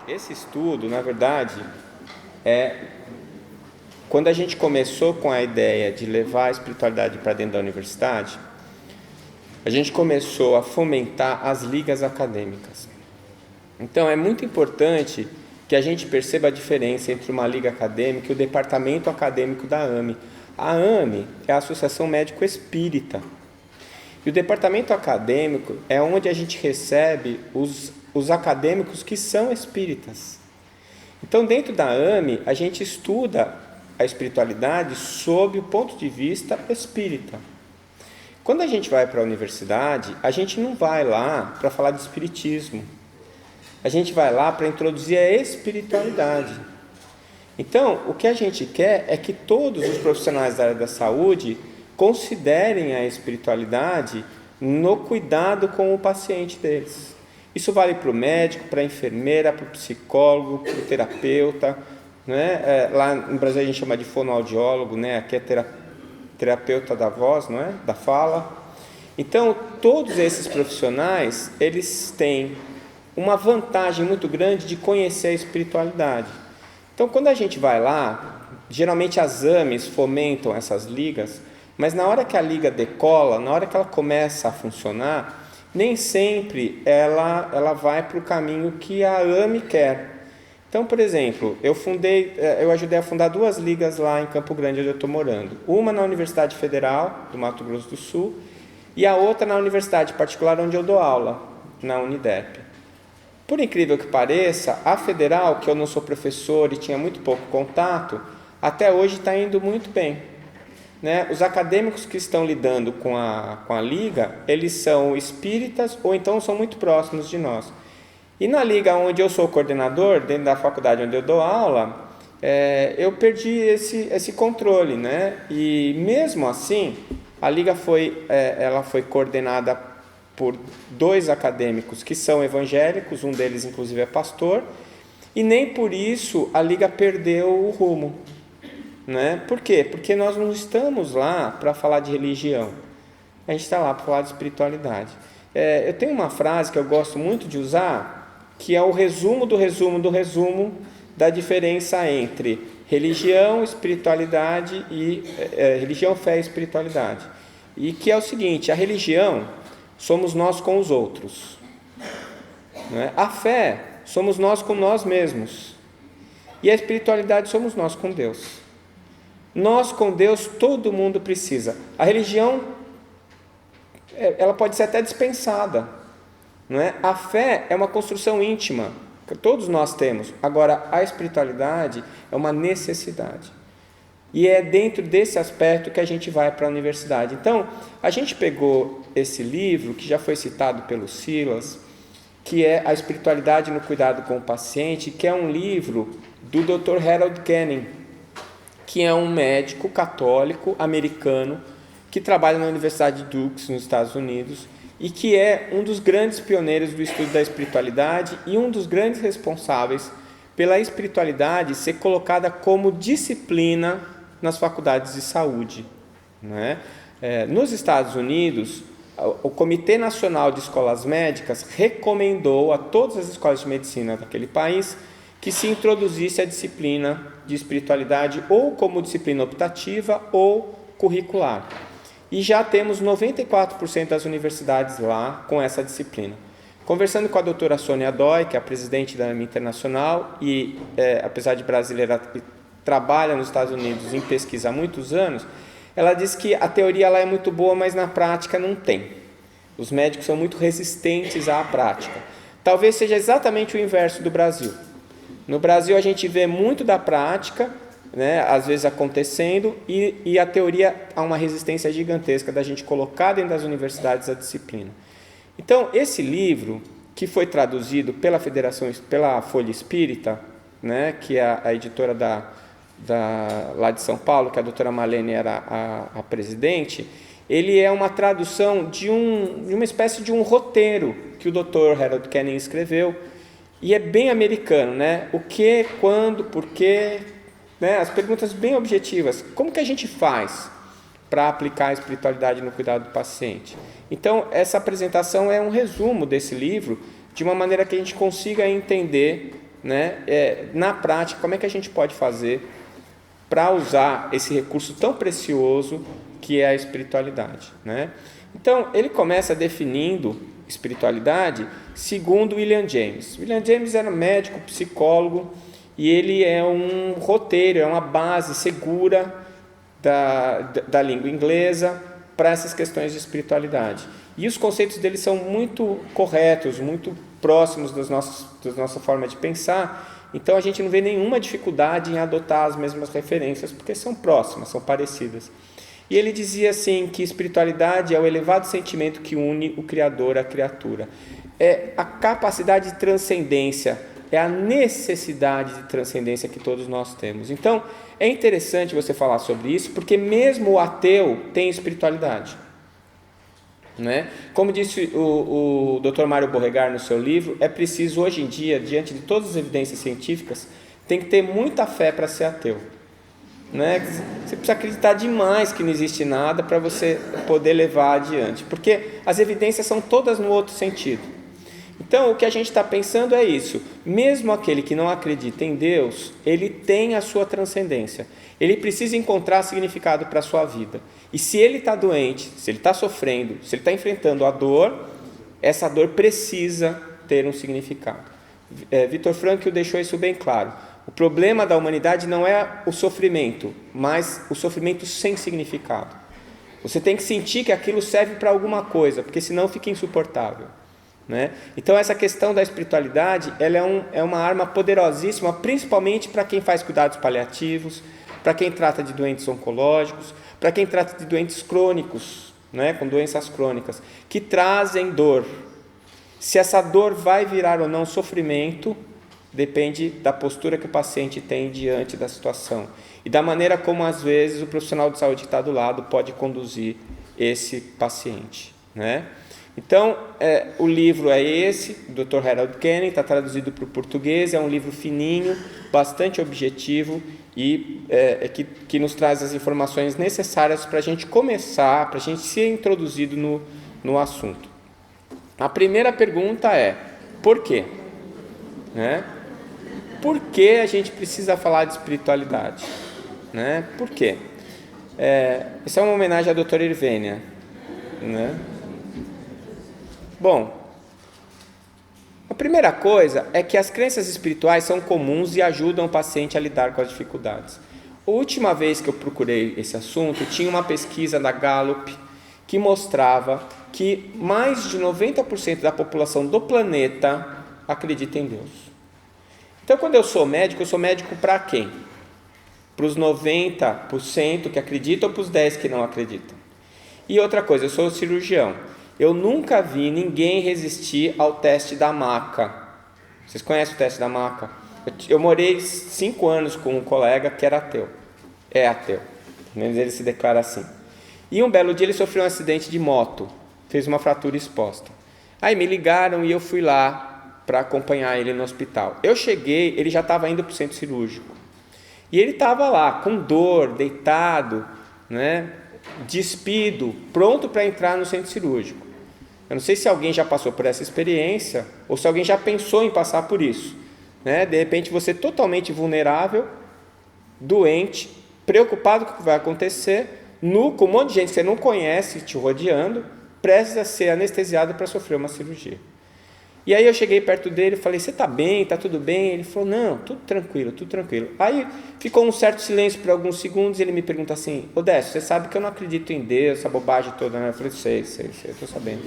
Esse estudo, na verdade, quando a gente começou com a ideia de levar a espiritualidade para dentro da universidade, a gente começou a fomentar as ligas acadêmicas. Então, é muito importante que a gente perceba a diferença entre uma liga acadêmica e o departamento acadêmico da AME. A AME é a Associação Médico Espírita. E o departamento acadêmico é onde a gente recebe os acadêmicos que são espíritas. Então, dentro da AME, a gente estuda a espiritualidade sob o ponto de vista espírita. Quando a gente vai para a universidade, a gente não vai lá para falar de espiritismo. A gente vai lá para introduzir a espiritualidade. Então, o que a gente quer é que todos os profissionais da área da saúde considerem a espiritualidade no cuidado com o paciente deles. Isso vale para o médico, para a enfermeira, para o psicólogo, para o terapeuta, né? Lá no Brasil a gente chama de fonoaudiólogo, né? Aqui é terapeuta da voz, não é? Da fala. Então, todos esses profissionais, eles têm uma vantagem muito grande de conhecer a espiritualidade. Então, quando a gente vai lá, geralmente as AMEs fomentam essas ligas, mas na hora que a liga decola, na hora que ela começa a funcionar, nem sempre ela vai para o caminho que a AME quer. Então, por exemplo, eu ajudei a fundar 2 ligas lá em Campo Grande, onde eu estou morando. Uma na Universidade Federal do Mato Grosso do Sul e a outra na universidade particular onde eu dou aula, na Uniderp. Por incrível que pareça, a Federal, que eu não sou professor e tinha muito pouco contato, até hoje está indo muito bem. Né? Os acadêmicos que estão lidando com a liga, eles são espíritas ou então são muito próximos de nós. E na liga onde eu sou coordenador, dentro da faculdade onde eu dou aula, eu perdi esse controle, né? E mesmo assim, a liga ela foi coordenada por 2 acadêmicos que são evangélicos, um deles inclusive é pastor, e nem por isso a liga perdeu o rumo. Né? Por quê? Porque nós não estamos lá para falar de religião, a gente está lá para falar de espiritualidade. Eu tenho uma frase que eu gosto muito de usar, que é o resumo do resumo do resumo da diferença entre religião, espiritualidade e religião, fé e espiritualidade. E que é o seguinte: a religião somos nós com os outros, né? A fé somos nós com nós mesmos, e a espiritualidade somos nós com Deus. Nós com Deus todo mundo precisa. A religião ela pode ser até dispensada, não é? A fé é uma construção íntima que todos nós temos. Agora, a espiritualidade é uma necessidade. E é dentro desse aspecto que a gente vai para a universidade. Então, a gente pegou esse livro, que já foi citado pelo Silas, que é A Espiritualidade no Cuidado com o Paciente, que é um livro do Dr. Harold Canning, que é um médico católico americano que trabalha na Universidade de Duke, nos Estados Unidos, e que é um dos grandes pioneiros do estudo da espiritualidade e um dos grandes responsáveis pela espiritualidade ser colocada como disciplina nas faculdades de saúde, né? Nos Estados Unidos, o Comitê Nacional de Escolas Médicas recomendou a todas as escolas de medicina daquele país que se introduzisse a disciplina de espiritualidade ou como disciplina optativa ou curricular. E já temos 94% das universidades lá com essa disciplina. Conversando com a doutora Sônia Dói, que é a presidente da AME Internacional e, apesar de brasileira, trabalha nos Estados Unidos em pesquisa há muitos anos, ela diz que a teoria lá é muito boa, mas na prática não tem. Os médicos são muito resistentes à prática. Talvez seja exatamente o inverso do Brasil. No Brasil a gente vê muito da prática, né, às vezes acontecendo, e a teoria há uma resistência gigantesca da gente colocar dentro das universidades a disciplina. Então, esse livro, que foi traduzido pela pela Folha Espírita, né, que é a editora lá de São Paulo, que a doutora Marlene era a presidente, ele é uma tradução de uma espécie de um roteiro que o Dr. Harold Canning escreveu, e é bem americano, né? O que, quando, por quê, né? As perguntas bem objetivas. Como que a gente faz para aplicar a espiritualidade no cuidado do paciente? Então, essa apresentação é um resumo desse livro, de uma maneira que a gente consiga entender, né, na prática, como é que a gente pode fazer para usar esse recurso tão precioso que é a espiritualidade, né? Então, ele começa definindo espiritualidade segundo William James. William James era médico, psicólogo, e ele é um roteiro, é uma base segura da língua inglesa para essas questões de espiritualidade. E os conceitos dele são muito corretos, muito próximos da nossa forma de pensar, então a gente não vê nenhuma dificuldade em adotar as mesmas referências, porque são próximas, são parecidas. E ele dizia assim que espiritualidade é o elevado sentimento que une o Criador à criatura. É a capacidade de transcendência, é a necessidade de transcendência que todos nós temos. Então, é interessante você falar sobre isso, porque mesmo o ateu tem espiritualidade, né? Como disse o Dr. Mário Borregar no seu livro, é preciso hoje em dia, diante de todas as evidências científicas, tem que ter muita fé para ser ateu, né? Você precisa acreditar demais que não existe nada para você poder levar adiante, porque as evidências são todas no outro sentido. Então, o que a gente está pensando é isso: mesmo aquele que não acredita em Deus, ele tem a sua transcendência, ele precisa encontrar significado para a sua vida. E se ele está doente, se ele está sofrendo, se ele está enfrentando a dor, essa dor precisa ter um significado. Viktor Frankl deixou isso bem claro. O problema da humanidade não é o sofrimento, mas o sofrimento sem significado. Você tem que sentir que aquilo serve para alguma coisa, porque senão fica insuportável, né? Então essa questão da espiritualidade, ela é uma arma poderosíssima, principalmente para quem faz cuidados paliativos, para quem trata de doentes oncológicos, para quem trata de doentes crônicos, né, com doenças crônicas, que trazem dor. Se essa dor vai virar ou não sofrimento, depende da postura que o paciente tem diante da situação e da maneira como, às vezes, o profissional de saúde que está do lado pode conduzir esse paciente, né? Então, o livro é esse, do Dr. Harold Kenny, está traduzido para o português, é um livro fininho, bastante objetivo e que nos traz as informações necessárias para a gente começar, para a gente ser introduzido no assunto. A primeira pergunta é, por quê? Né? Por que a gente precisa falar de espiritualidade? Né? Por quê? Isso é uma homenagem à doutora Irvênia, né? Bom, a primeira coisa é que as crenças espirituais são comuns e ajudam o paciente a lidar com as dificuldades. A última vez que eu procurei esse assunto, tinha uma pesquisa da Gallup que mostrava que mais de 90% da população do planeta acredita em Deus. Então, quando eu sou médico para quem? Para os 90% que acreditam ou para os 10% que não acreditam? E outra coisa, eu sou cirurgião. Eu nunca vi ninguém resistir ao teste da maca. Vocês conhecem o teste da maca? Eu morei 5 anos com um colega que era ateu. É ateu. Mas ele se declara assim. E um belo dia ele sofreu um acidente de moto. Fez uma fratura exposta. Aí me ligaram e eu fui lá para acompanhar ele no hospital. Eu cheguei, ele já estava indo para o centro cirúrgico. E ele estava lá, com dor, deitado, né, despido, pronto para entrar no centro cirúrgico. Eu não sei se alguém já passou por essa experiência ou se alguém já pensou em passar por isso, né? De repente você totalmente vulnerável, doente, preocupado com o que vai acontecer, nu, com um monte de gente que você não conhece te rodeando, prestes a ser anestesiado para sofrer uma cirurgia. E aí eu cheguei perto dele e falei, você está bem? Está tudo bem? Ele falou, não, tudo tranquilo, tudo tranquilo. Aí ficou um certo silêncio por alguns segundos e ele me pergunta assim, Décio, você sabe que eu não acredito em Deus, essa bobagem toda, né? Eu falei, sei, eu estou sabendo.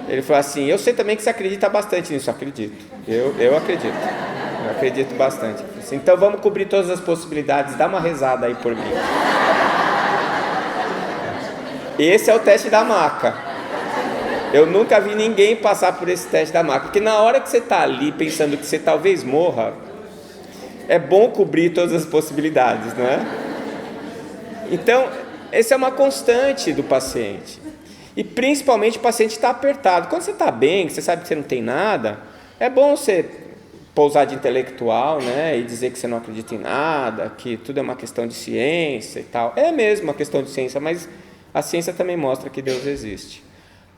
Ele falou assim, eu sei também que você acredita bastante nisso. Acredito, eu acredito bastante. Assim, então vamos cobrir todas as possibilidades, dá uma rezada aí por mim. Esse é o teste da maca. Eu nunca vi ninguém passar por esse teste da maca, porque na hora que você está ali pensando que você talvez morra, é bom cobrir todas as possibilidades, não é? Então, essa é uma constante do paciente. E principalmente o paciente está apertado. Quando você está bem, que você sabe que você não tem nada, é bom você pousar de intelectual, né, e dizer que você não acredita em nada, que tudo é uma questão de ciência e tal. É mesmo uma questão de ciência, mas a ciência também mostra que Deus existe.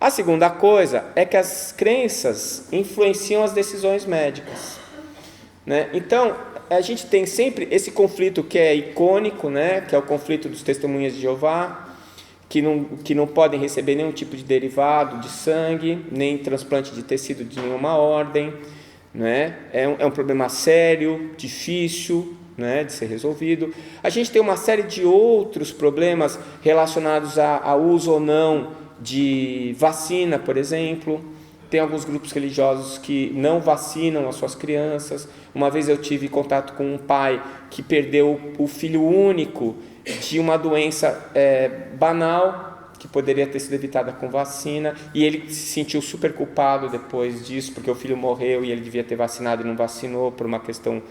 A segunda coisa é que as crenças influenciam as decisões médicas. né? Então, a gente tem sempre esse conflito que é icônico, né? Que é o conflito dos testemunhas de Jeová, que não podem receber nenhum tipo de derivado de sangue, nem transplante de tecido de nenhuma ordem, né? É um problema sério, difícil, né, de ser resolvido. A gente tem uma série de outros problemas relacionados a uso ou não de vacina, por exemplo. Tem alguns grupos religiosos que não vacinam as suas crianças. Uma vez eu tive contato com um pai que perdeu o filho único de uma doença banal, que poderia ter sido evitada com vacina, e ele se sentiu super culpado depois disso, porque o filho morreu e ele devia ter vacinado e não vacinou por uma questão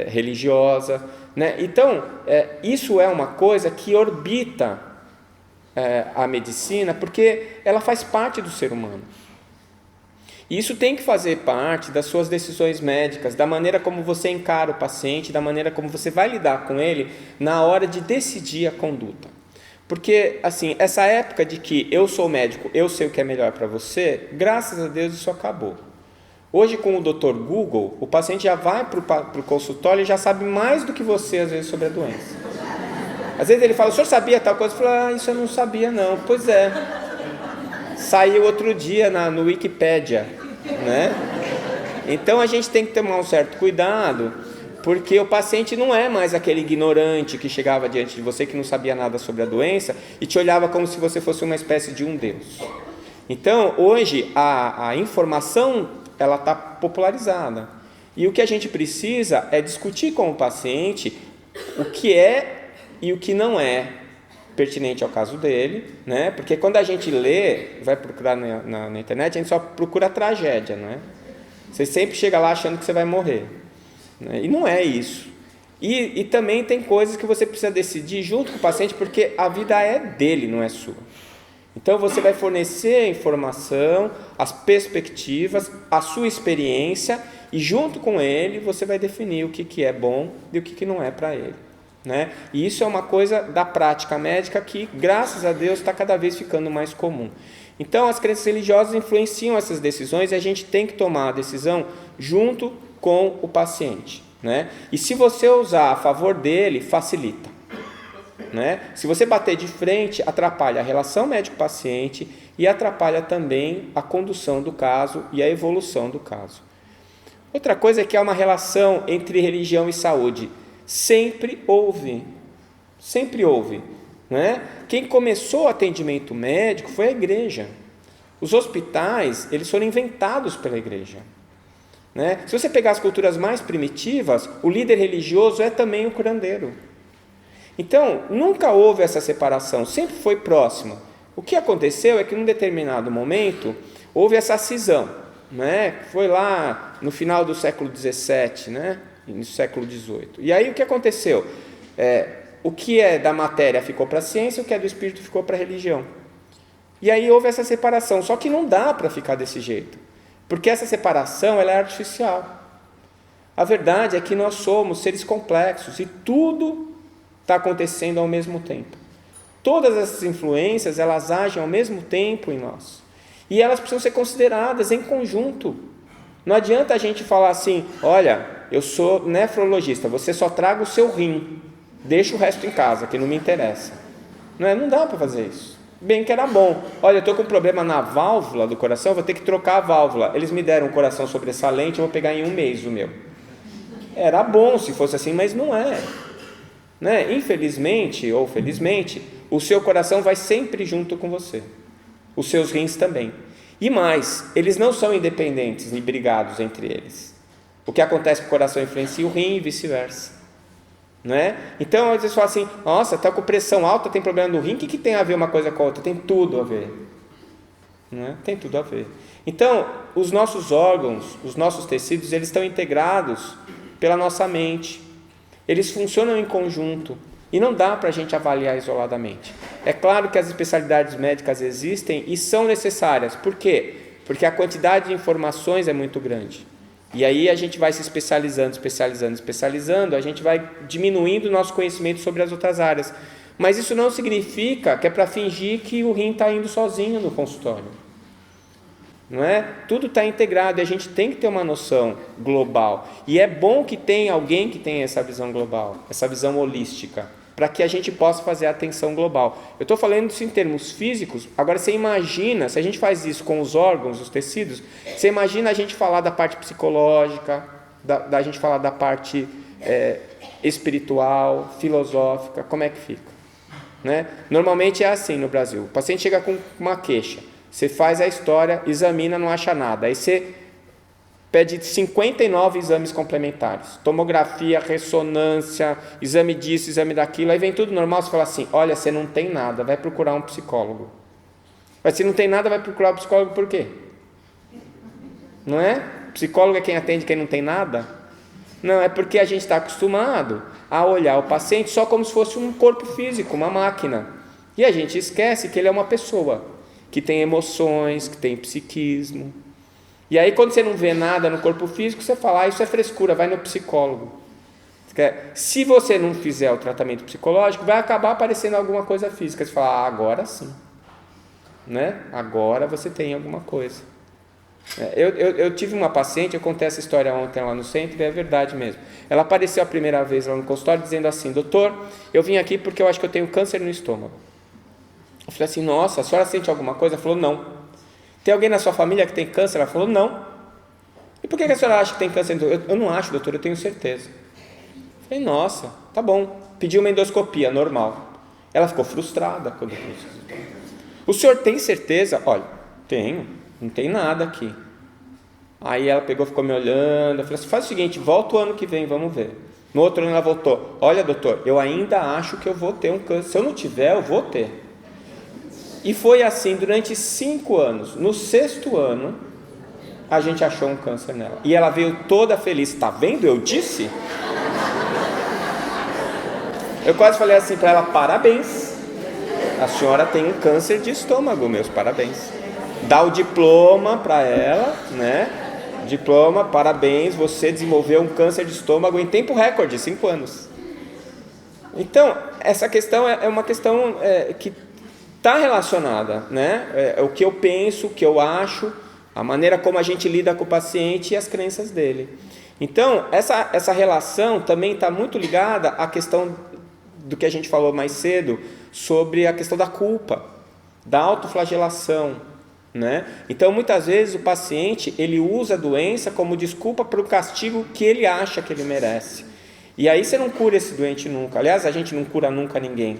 religiosa, né? Então, isso é uma coisa que orbita a medicina, porque ela faz parte do ser humano. E isso tem que fazer parte das suas decisões médicas, da maneira como você encara o paciente, da maneira como você vai lidar com ele na hora de decidir a conduta. Porque, assim, essa época de que eu sou médico, eu sei o que é melhor para você, graças a Deus isso acabou. Hoje, com o Dr. Google, o paciente já vai para o consultório e já sabe mais do que você, às vezes, sobre a doença. Às vezes ele fala, o senhor sabia tal coisa? Eu falo, isso eu não sabia não. Pois é. Saiu outro dia no Wikipédia, né? Então, a gente tem que tomar um certo cuidado, porque o paciente não é mais aquele ignorante que chegava diante de você, que não sabia nada sobre a doença e te olhava como se você fosse uma espécie de um Deus. Então, hoje, a informação, ela está popularizada. E o que a gente precisa é discutir com o paciente o que é e o que não é pertinente ao caso dele, né? Porque quando a gente lê, vai procurar na internet, a gente só procura a tragédia, não é? Você sempre chega lá achando que você vai morrer, né? E não é isso. E também tem coisas que você precisa decidir junto com o paciente, porque a vida é dele, não é sua. Então você vai fornecer a informação, as perspectivas, a sua experiência, e junto com ele você vai definir o que é bom e o que não é para ele, né? E isso é uma coisa da prática médica que, graças a Deus, está cada vez ficando mais comum. Então as crenças religiosas influenciam essas decisões e a gente tem que tomar a decisão junto com o paciente, né? E se você usar a favor dele, facilita, né? Se você bater de frente, atrapalha a relação médico-paciente e atrapalha também a condução do caso e a evolução do caso. Outra coisa é que há uma relação entre religião e saúde. Sempre houve, né? Quem começou o atendimento médico foi a igreja. Os hospitais, eles foram inventados pela igreja, né? Se você pegar as culturas mais primitivas, o líder religioso é também o curandeiro. Então, nunca houve essa separação, sempre foi próxima. O que aconteceu é que, num determinado momento, houve essa cisão, né? Foi lá no final do século XVII, né? No século XVIII. E aí o que aconteceu? O que é da matéria ficou para a ciência, o que é do espírito ficou para a religião. E aí houve essa separação, só que não dá para ficar desse jeito, porque essa separação ela é artificial. A verdade é que nós somos seres complexos e tudo está acontecendo ao mesmo tempo. Todas essas influências, elas agem ao mesmo tempo em nós. E elas precisam ser consideradas em conjunto. Não adianta a gente falar assim, olha, eu sou nefrologista, você só traga o seu rim, deixa o resto em casa, que não me interessa. Não dá para fazer isso. Bem que era bom. Olha, eu estou com um problema na válvula do coração, vou ter que trocar a válvula. Eles me deram um coração sobressalente, eu vou pegar em 1 mês o meu. Era bom se fosse assim, mas não é. Né? Infelizmente ou felizmente, o seu coração vai sempre junto com você, os seus rins também. E mais, eles não são independentes e brigados entre eles. O que acontece com o coração influencia o rim e vice-versa, né? Então às vezes fala assim, nossa, está com pressão alta, tem problema no rim, o que tem a ver uma coisa com a outra? Tem tudo a ver, né? Tem tudo a ver. Então os nossos órgãos, os nossos tecidos, eles estão integrados pela nossa mente. Eles funcionam em conjunto e não dá para a gente avaliar isoladamente. É claro que as especialidades médicas existem e são necessárias. Por quê? Porque a quantidade de informações é muito grande. E aí a gente vai se especializando, a gente vai diminuindo o nosso conhecimento sobre as outras áreas. Mas isso não significa que é para fingir que o rim está indo sozinho no consultório. não é? Tudo está integrado e a gente tem que ter uma noção global. E é bom que tenha alguém que tenha essa visão global, essa visão holística, para que a gente possa fazer a atenção global. Eu estou falando isso em termos físicos. Agora você imagina, se a gente faz isso com os órgãos, os tecidos, você imagina a gente falar da parte psicológica, da gente falar da parte espiritual, filosófica, como é que fica? Né? Normalmente é assim no Brasil, o paciente chega com uma queixa, você faz a história, examina, não acha nada, aí você pede 59 exames complementares, tomografia, ressonância, exame disso, exame daquilo, aí vem tudo normal, você fala assim, olha, você não tem nada, vai procurar um psicólogo. Mas se não tem nada, vai procurar um psicólogo por quê? Não é? Psicólogo é quem atende quem não tem nada? Não, é porque a gente está acostumado a olhar o paciente só como se fosse um corpo físico, uma máquina. E a gente esquece que ele é uma pessoa, que tem emoções, que tem psiquismo. E aí quando você não vê nada no corpo físico, você fala, isso é frescura, vai no psicólogo. Se você não fizer o tratamento psicológico, vai acabar aparecendo alguma coisa física. Você fala, agora sim. Né? Agora você tem alguma coisa. Eu tive uma paciente, eu contei essa história ontem lá no centro, e é verdade mesmo. Ela apareceu a primeira vez lá no consultório dizendo assim, doutor, eu vim aqui porque eu acho que eu tenho câncer no estômago. Eu falei assim, nossa, a senhora sente alguma coisa? Ela falou, não. Tem alguém na sua família que tem câncer? Ela falou, não. E por que a senhora acha que tem câncer? Eu não acho, doutor, eu tenho certeza. Eu falei, nossa, tá bom. Pediu uma endoscopia, normal. Ela ficou frustrada quando eu disse. O senhor tem certeza? Olha, tenho, não tem nada aqui. Aí ela pegou, ficou me olhando, eu falei assim, faz o seguinte, volta o ano que vem, vamos ver. No outro ano ela voltou, olha doutor, eu ainda acho que eu vou ter um câncer, se eu não tiver, eu vou ter. E foi assim durante 5 anos. No 6º ano, a gente achou um câncer nela. E ela veio toda feliz, tá vendo? Eu disse. Eu quase falei assim para ela, parabéns, a senhora tem um câncer de estômago, meus parabéns. Dá o diploma para ela, né? Diploma, parabéns, você desenvolveu um câncer de estômago em tempo recorde, 5 anos. Então, essa questão é uma questão que está relacionada, né? O que eu penso, o que eu acho, a maneira como a gente lida com o paciente e as crenças dele. Então, essa relação também está muito ligada à questão do que a gente falou mais cedo, sobre a questão da culpa, da autoflagelação, né? Então, muitas vezes o paciente ele usa a doença como desculpa para o castigo que ele acha que ele merece. E aí você não cura esse doente nunca. Aliás, a gente não cura nunca ninguém,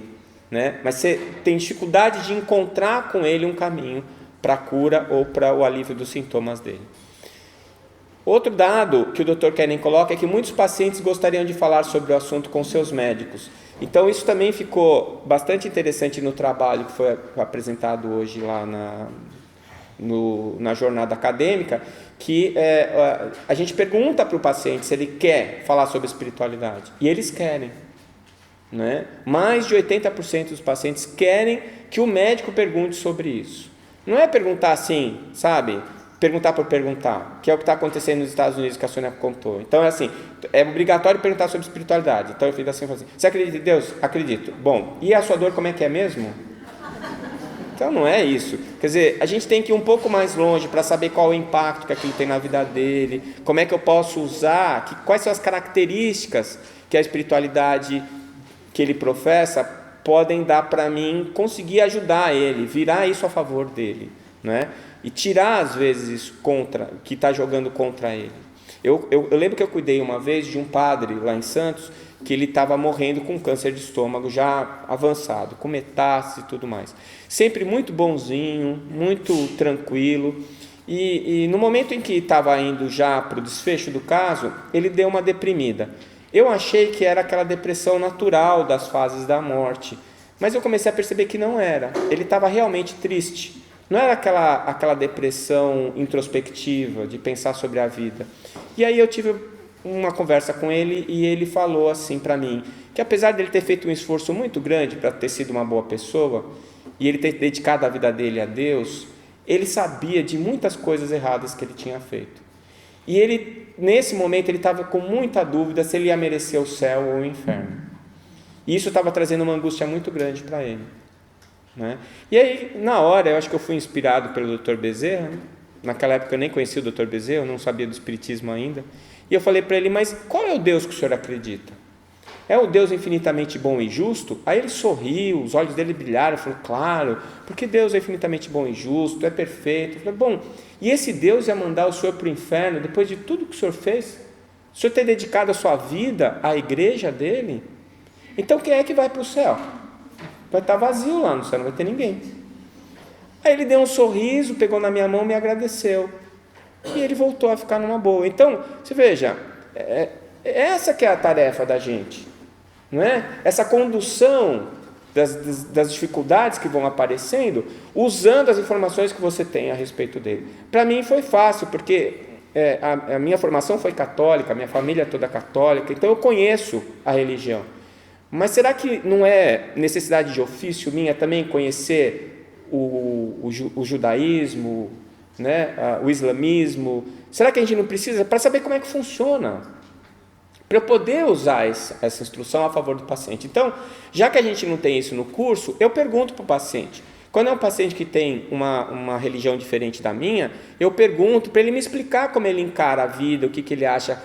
né? Mas você tem dificuldade de encontrar com ele um caminho para a cura ou para o alívio dos sintomas dele. Outro dado que o Dr. Kennan coloca é que muitos pacientes gostariam de falar sobre o assunto com seus médicos. Então, isso também ficou bastante interessante no trabalho que foi apresentado hoje lá na jornada acadêmica, que a gente pergunta para o paciente se ele quer falar sobre espiritualidade. E eles querem. Né? Mais de 80% dos pacientes querem que o médico pergunte sobre isso. Não é perguntar assim, sabe? Perguntar por perguntar, que é o que está acontecendo nos Estados Unidos, que a Sônia contou. Então, é assim, é obrigatório perguntar sobre espiritualidade. Então, eu fiz assim, você acredita em Deus? Acredito. Bom, e a sua dor como é que é mesmo? Então, não é isso. Quer dizer, a gente tem que ir um pouco mais longe para saber qual é o impacto que aquilo tem na vida dele, como é que eu posso usar, quais são as características que a espiritualidade que ele professa podem dar para mim, conseguir ajudar ele, virar isso a favor dele, né? E tirar às vezes isso que está jogando contra ele. Eu lembro que eu cuidei uma vez de um padre lá em Santos, que ele estava morrendo com câncer de estômago já avançado, com metástase e tudo mais. Sempre muito bonzinho, muito tranquilo. E no momento em que estava indo já para o desfecho do caso, ele deu uma deprimida. Eu achei que era aquela depressão natural das fases da morte, mas eu comecei a perceber que não era. Ele estava realmente triste. Não era aquela depressão introspectiva, de pensar sobre a vida. E aí eu tive uma conversa com ele e ele falou assim para mim, que apesar dele ter feito um esforço muito grande para ter sido uma boa pessoa, e ele ter dedicado a vida dele a Deus, ele sabia de muitas coisas erradas que ele tinha feito. E ele, nesse momento, ele estava com muita dúvida se ele ia merecer o céu ou o inferno. E isso estava trazendo uma angústia muito grande para ele. Né? E aí, na hora, eu acho que eu fui inspirado pelo Dr. Bezerra, né? naquela época eu nem conhecia o Dr. Bezerra, eu não sabia do espiritismo ainda, e eu falei para ele, mas qual é o Deus que o senhor acredita? É o Deus infinitamente bom e justo? Aí ele sorriu, os olhos dele brilharam, falou, claro, porque Deus é infinitamente bom e justo, é perfeito. Eu falei, bom, e esse Deus ia mandar o senhor para o inferno depois de tudo que o senhor fez? O senhor ter dedicado a sua vida à igreja dele? Então quem é que vai para o céu? Vai estar vazio lá no céu, não vai ter ninguém. Aí ele deu um sorriso, pegou na minha mão e me agradeceu. E ele voltou a ficar numa boa. Então, você veja, essa que é a tarefa da gente. Não é? Essa condução das dificuldades que vão aparecendo, usando as informações que você tem a respeito dele. Para mim foi fácil, porque a minha formação foi católica, a minha família é toda católica, então eu conheço a religião. Mas será que não é necessidade de ofício minha também conhecer o judaísmo, né? O islamismo? Será que a gente não precisa, para saber como é que funciona? Para eu poder usar essa instrução a favor do paciente. Então, já que a gente não tem isso no curso, eu pergunto para o paciente. Quando é um paciente que tem uma religião diferente da minha, eu pergunto para ele me explicar como ele encara a vida, o que ele acha,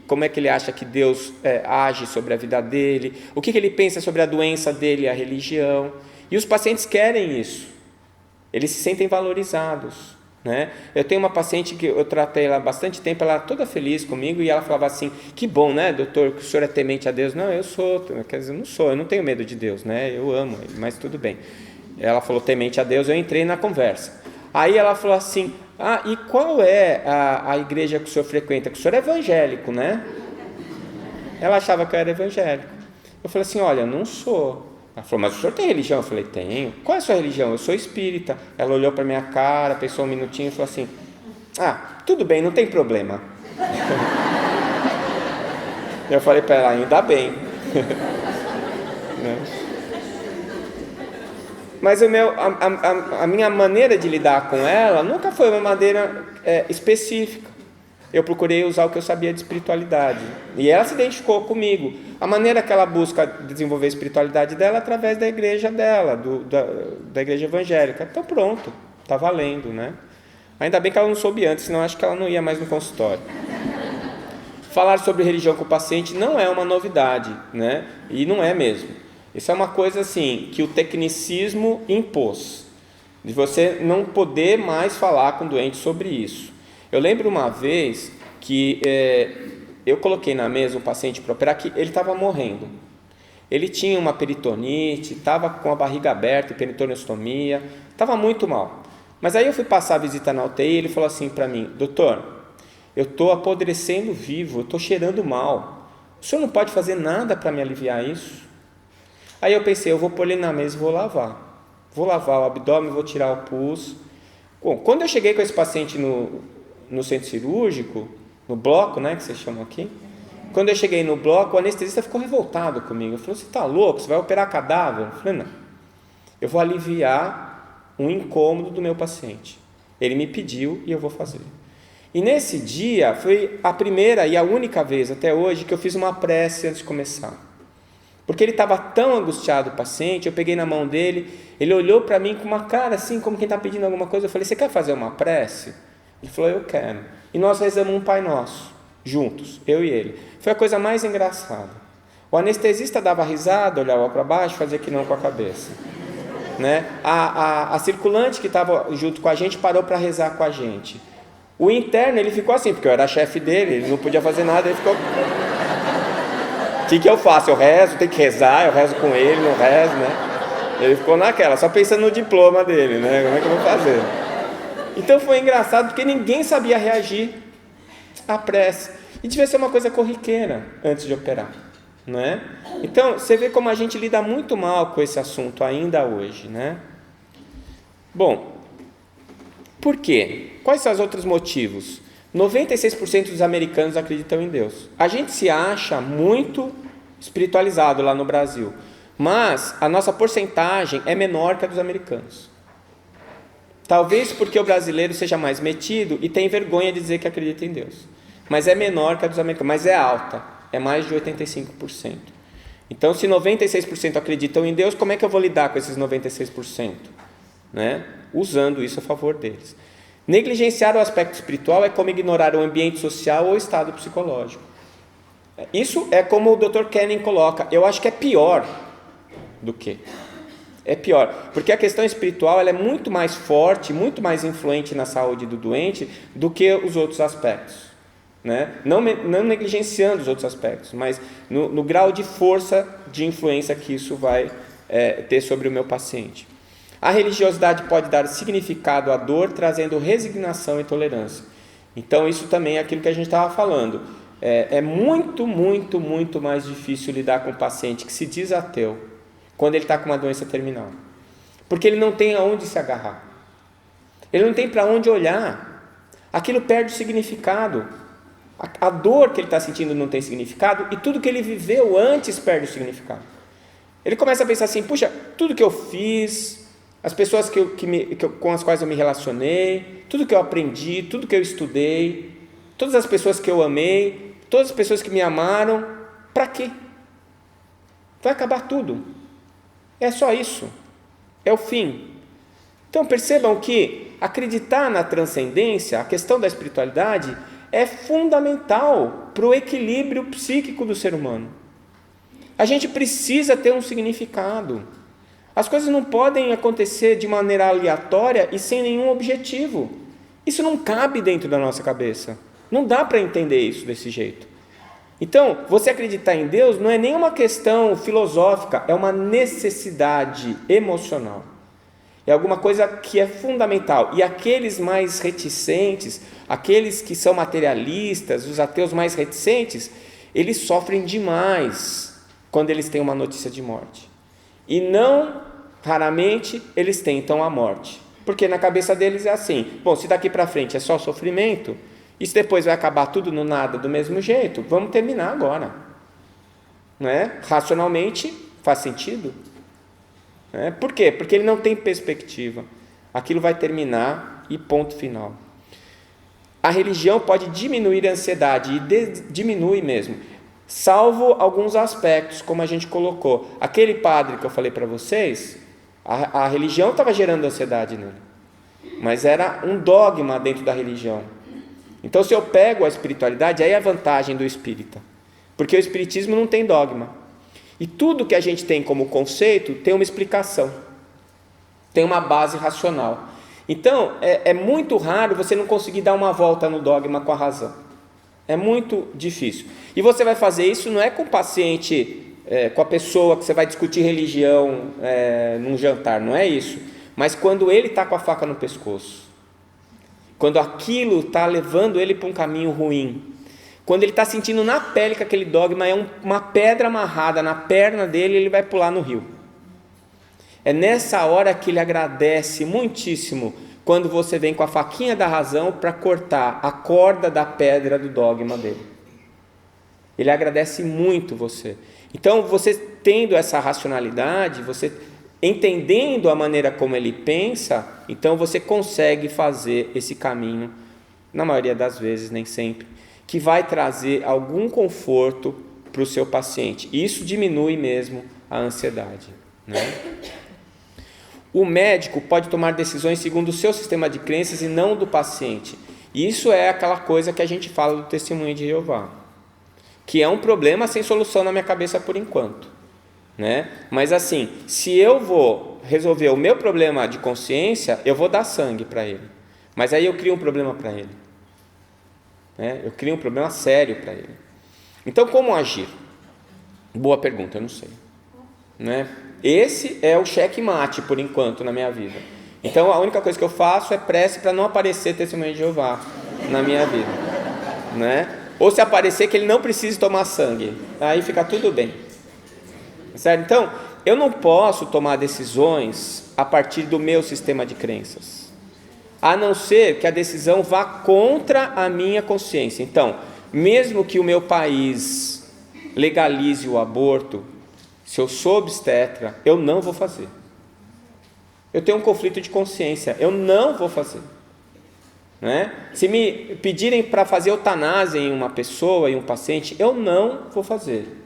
como é que ele acha que Deus age sobre a vida dele, o que ele pensa sobre a doença dele e a religião. E os pacientes querem isso. Eles se sentem valorizados. Né? Eu tenho uma paciente que eu tratei ela há bastante tempo, ela era toda feliz comigo e ela falava assim, que bom, né, doutor, que o senhor é temente a Deus. Não, eu sou, quer dizer, eu não tenho medo de Deus, né? Eu amo ele, mas tudo bem. Ela falou temente a Deus, eu entrei na conversa. Aí ela falou assim, e qual é a igreja que o senhor frequenta? Que o senhor é evangélico, né? Ela achava que eu era evangélico. Eu falei assim, olha, eu não sou. Ela falou, mas o senhor tem religião? Eu falei, tenho. Qual é a sua religião? Eu sou espírita. Ela olhou para minha cara, pensou um minutinho e falou assim, tudo bem, não tem problema. Eu falei para ela, ainda bem. Mas a minha maneira de lidar com ela nunca foi uma maneira específica. Eu procurei usar o que eu sabia de espiritualidade. E ela se identificou comigo. A maneira que ela busca desenvolver a espiritualidade dela é através da igreja dela, da igreja evangélica. Então pronto, está valendo, né? Ainda bem que ela não soube antes, senão acho que ela não ia mais no consultório. Falar sobre religião com o paciente não é uma novidade, né? E não é mesmo. Isso é uma coisa assim, que o tecnicismo impôs. De você não poder mais falar com o doente sobre isso. Eu lembro uma vez que eu coloquei na mesa um paciente para operar que ele estava morrendo. Ele tinha uma peritonite, estava com a barriga aberta, peritoneostomia, estava muito mal. Mas aí eu fui passar a visita na UTI e ele falou assim para mim, doutor, eu estou apodrecendo vivo, eu estou cheirando mal. O senhor não pode fazer nada para me aliviar isso? Aí eu pensei, eu vou pôr ele na mesa e vou lavar. Vou lavar o abdômen, vou tirar o pus. Bom, quando eu cheguei com esse paciente no centro cirúrgico, no bloco, né, que vocês chamam aqui, quando eu cheguei no bloco, o anestesista ficou revoltado comigo. Ele falou, você está louco? Você vai operar cadáver? Eu falei, não, eu vou aliviar um incômodo do meu paciente. Ele me pediu e eu vou fazer. E nesse dia, foi a primeira e a única vez até hoje que eu fiz uma prece antes de começar. Porque ele estava tão angustiado, o paciente, eu peguei na mão dele, ele olhou para mim com uma cara assim, como quem está pedindo alguma coisa. Eu falei, você quer fazer uma prece? Ele falou, eu quero. E nós rezamos um Pai Nosso, juntos, eu e ele. Foi a coisa mais engraçada. O anestesista dava risada, olhava para baixo, fazia que não com a cabeça. Né? A circulante que estava junto com a gente parou para rezar com a gente. O interno, ele ficou assim, porque eu era chefe dele, ele não podia fazer nada, ele ficou... O que eu faço? Eu rezo, tenho que rezar, eu rezo com ele, não rezo, né? Ele ficou naquela, só pensando no diploma dele, né? Como é que eu vou fazer? Então foi engraçado, porque ninguém sabia reagir à prece. E devia ser uma coisa corriqueira antes de operar, né? Então, você vê como a gente lida muito mal com esse assunto ainda hoje, né? Bom, por quê? Quais são os outros motivos? 96% dos americanos acreditam em Deus. A gente se acha muito espiritualizado lá no Brasil, mas a nossa porcentagem é menor que a dos americanos. Talvez porque o brasileiro seja mais metido e tem vergonha de dizer que acredita em Deus. Mas é menor que a dos americanos, mas é alta, é mais de 85%. Então, se 96% acreditam em Deus, como é que eu vou lidar com esses 96%? Né? Usando isso a favor deles. Negligenciar o aspecto espiritual é como ignorar o ambiente social ou o estado psicológico. Isso é como o Dr. Kennan coloca. Eu acho que é pior do que. É pior, porque a questão espiritual ela é muito mais forte, muito mais influente na saúde do doente do que os outros aspectos, né? Não negligenciando os outros aspectos, mas no grau de força de influência que isso vai ter sobre o meu paciente. A religiosidade pode dar significado à dor, trazendo resignação e tolerância. Então isso também é aquilo que a gente estava falando. É muito, muito, muito mais difícil lidar com um paciente que se diz ateu quando ele está com uma doença terminal, porque ele não tem aonde se agarrar, ele não tem para onde olhar, aquilo perde o significado, a dor que ele está sentindo não tem significado, e tudo que ele viveu antes perde o significado. Ele começa a pensar assim, puxa, tudo que eu fiz, as pessoas com as quais eu me relacionei, tudo que eu aprendi, tudo que eu estudei, todas as pessoas que eu amei, todas as pessoas que me amaram, para quê? Vai acabar tudo. É só isso, é o fim. Então percebam que acreditar na transcendência, a questão da espiritualidade, é fundamental para o equilíbrio psíquico do ser humano. A gente precisa ter um significado. As coisas não podem acontecer de maneira aleatória e sem nenhum objetivo. Isso não cabe dentro da nossa cabeça. Não dá para entender isso desse jeito. Então, você acreditar em Deus não é nem uma questão filosófica, é uma necessidade emocional. É alguma coisa que é fundamental. E aqueles mais reticentes, aqueles que são materialistas, os ateus mais reticentes, eles sofrem demais quando eles têm uma notícia de morte. E não, raramente, eles tentam a morte. Porque na cabeça deles é assim, bom, se daqui para frente é só sofrimento, e se depois vai acabar tudo no nada do mesmo jeito, vamos terminar agora. Não é? Racionalmente faz sentido. Não é? Por quê? Porque ele não tem perspectiva. Aquilo vai terminar e ponto final. A religião pode diminuir a ansiedade, e diminui mesmo, salvo alguns aspectos, como a gente colocou. Aquele padre que eu falei para vocês, a religião estava gerando ansiedade nele, mas era um dogma dentro da religião. Então, se eu pego a espiritualidade, aí é a vantagem do espírita, porque o espiritismo não tem dogma, e tudo que a gente tem como conceito tem uma explicação, tem uma base racional. Então, é muito raro você não conseguir dar uma volta no dogma com a razão, é muito difícil, e você vai fazer isso não é com o paciente, com a pessoa que você vai discutir religião num jantar, não é isso, mas quando ele está com a faca no pescoço, quando aquilo está levando ele para um caminho ruim, quando ele está sentindo na pele que aquele dogma é uma pedra amarrada na perna dele, ele vai pular no rio. É nessa hora que ele agradece muitíssimo, quando você vem com a faquinha da razão para cortar a corda da pedra do dogma dele. Ele agradece muito você. Então, você tendo essa racionalidade, você entendendo a maneira como ele pensa, então você consegue fazer esse caminho, na maioria das vezes, nem sempre, que vai trazer algum conforto para o seu paciente. Isso diminui mesmo a ansiedade, né? O médico pode tomar decisões segundo o seu sistema de crenças e não do paciente. Isso é aquela coisa que a gente fala do testemunho de Jeová, que é um problema sem solução na minha cabeça por enquanto. Né? Mas assim, se eu vou resolver o meu problema de consciência, eu vou dar sangue para ele, mas aí eu crio um problema para ele, né? Eu crio um problema sério para ele. Então, como agir? Boa pergunta, eu não sei, né? Esse é o checkmate por enquanto na minha vida. Então a única coisa que eu faço é prece para não aparecer testemunho de Jeová na minha vida, né? Ou se aparecer, que ele não precise tomar sangue, aí fica tudo bem. Certo? Então, eu não posso tomar decisões a partir do meu sistema de crenças, a não ser que a decisão vá contra a minha consciência. Então, mesmo que o meu país legalize o aborto, se eu sou obstetra, eu não vou fazer. Eu tenho um conflito de consciência, eu não vou fazer. Né? Se me pedirem para fazer eutanásia em uma pessoa, em um paciente, eu não vou fazer.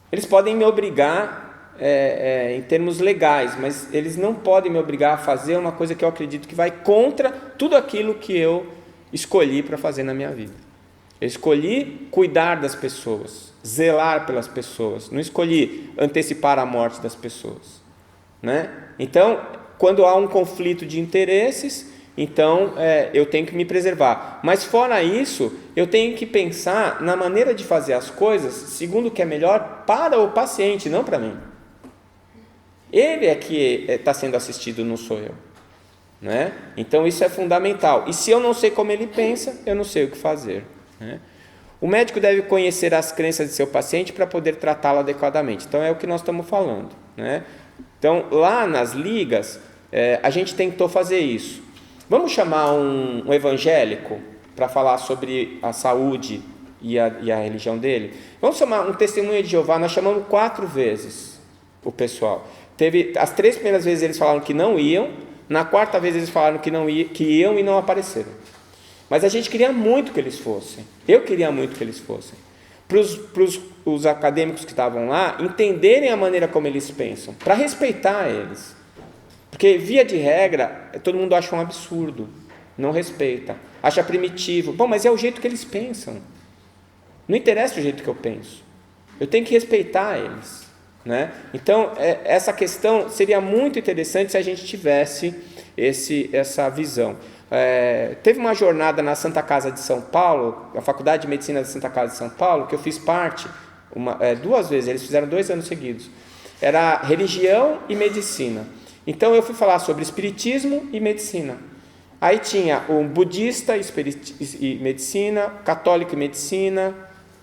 Eles podem me obrigar em termos legais, mas eles não podem me obrigar a fazer uma coisa que eu acredito que vai contra tudo aquilo que eu escolhi para fazer na minha vida. Eu escolhi cuidar das pessoas, zelar pelas pessoas, não escolhi antecipar a morte das pessoas, né? Então, quando há um conflito de interesses, então eu tenho que me preservar. Mas fora isso, eu tenho que pensar na maneira de fazer as coisas segundo o que é melhor para o paciente, não para mim. Ele é que está sendo assistido, não sou eu, né? Então isso é fundamental. E se eu não sei como ele pensa, eu não sei o que fazer, né? O médico deve conhecer as crenças de seu paciente para poder tratá-lo adequadamente. Então é o que nós estamos falando, né? Então lá nas ligas a gente tentou fazer isso. Vamos chamar um evangélico para falar sobre a saúde e a religião dele? Vamos chamar um testemunho de Jeová. Nós chamamos 4 vezes o pessoal. As 3 primeiras vezes eles falaram que não iam, na 4ª vez eles falaram que iam e não apareceram. Mas a gente queria muito que eles fossem. Eu queria muito que eles fossem. Para os acadêmicos que estavam lá entenderem a maneira como eles pensam, para respeitar eles. Porque, via de regra, todo mundo acha um absurdo, não respeita, acha primitivo. Bom, mas é o jeito que eles pensam. Não interessa o jeito que eu penso. Eu tenho que respeitar eles, né? Então, essa questão seria muito interessante se a gente tivesse essa visão. Teve uma jornada na Santa Casa de São Paulo, a Faculdade de Medicina da Santa Casa de São Paulo, que eu fiz parte 2 vezes, eles fizeram 2 anos seguidos. Era religião e medicina. Então eu fui falar sobre espiritismo e medicina. Aí tinha um budista e medicina, católico e medicina,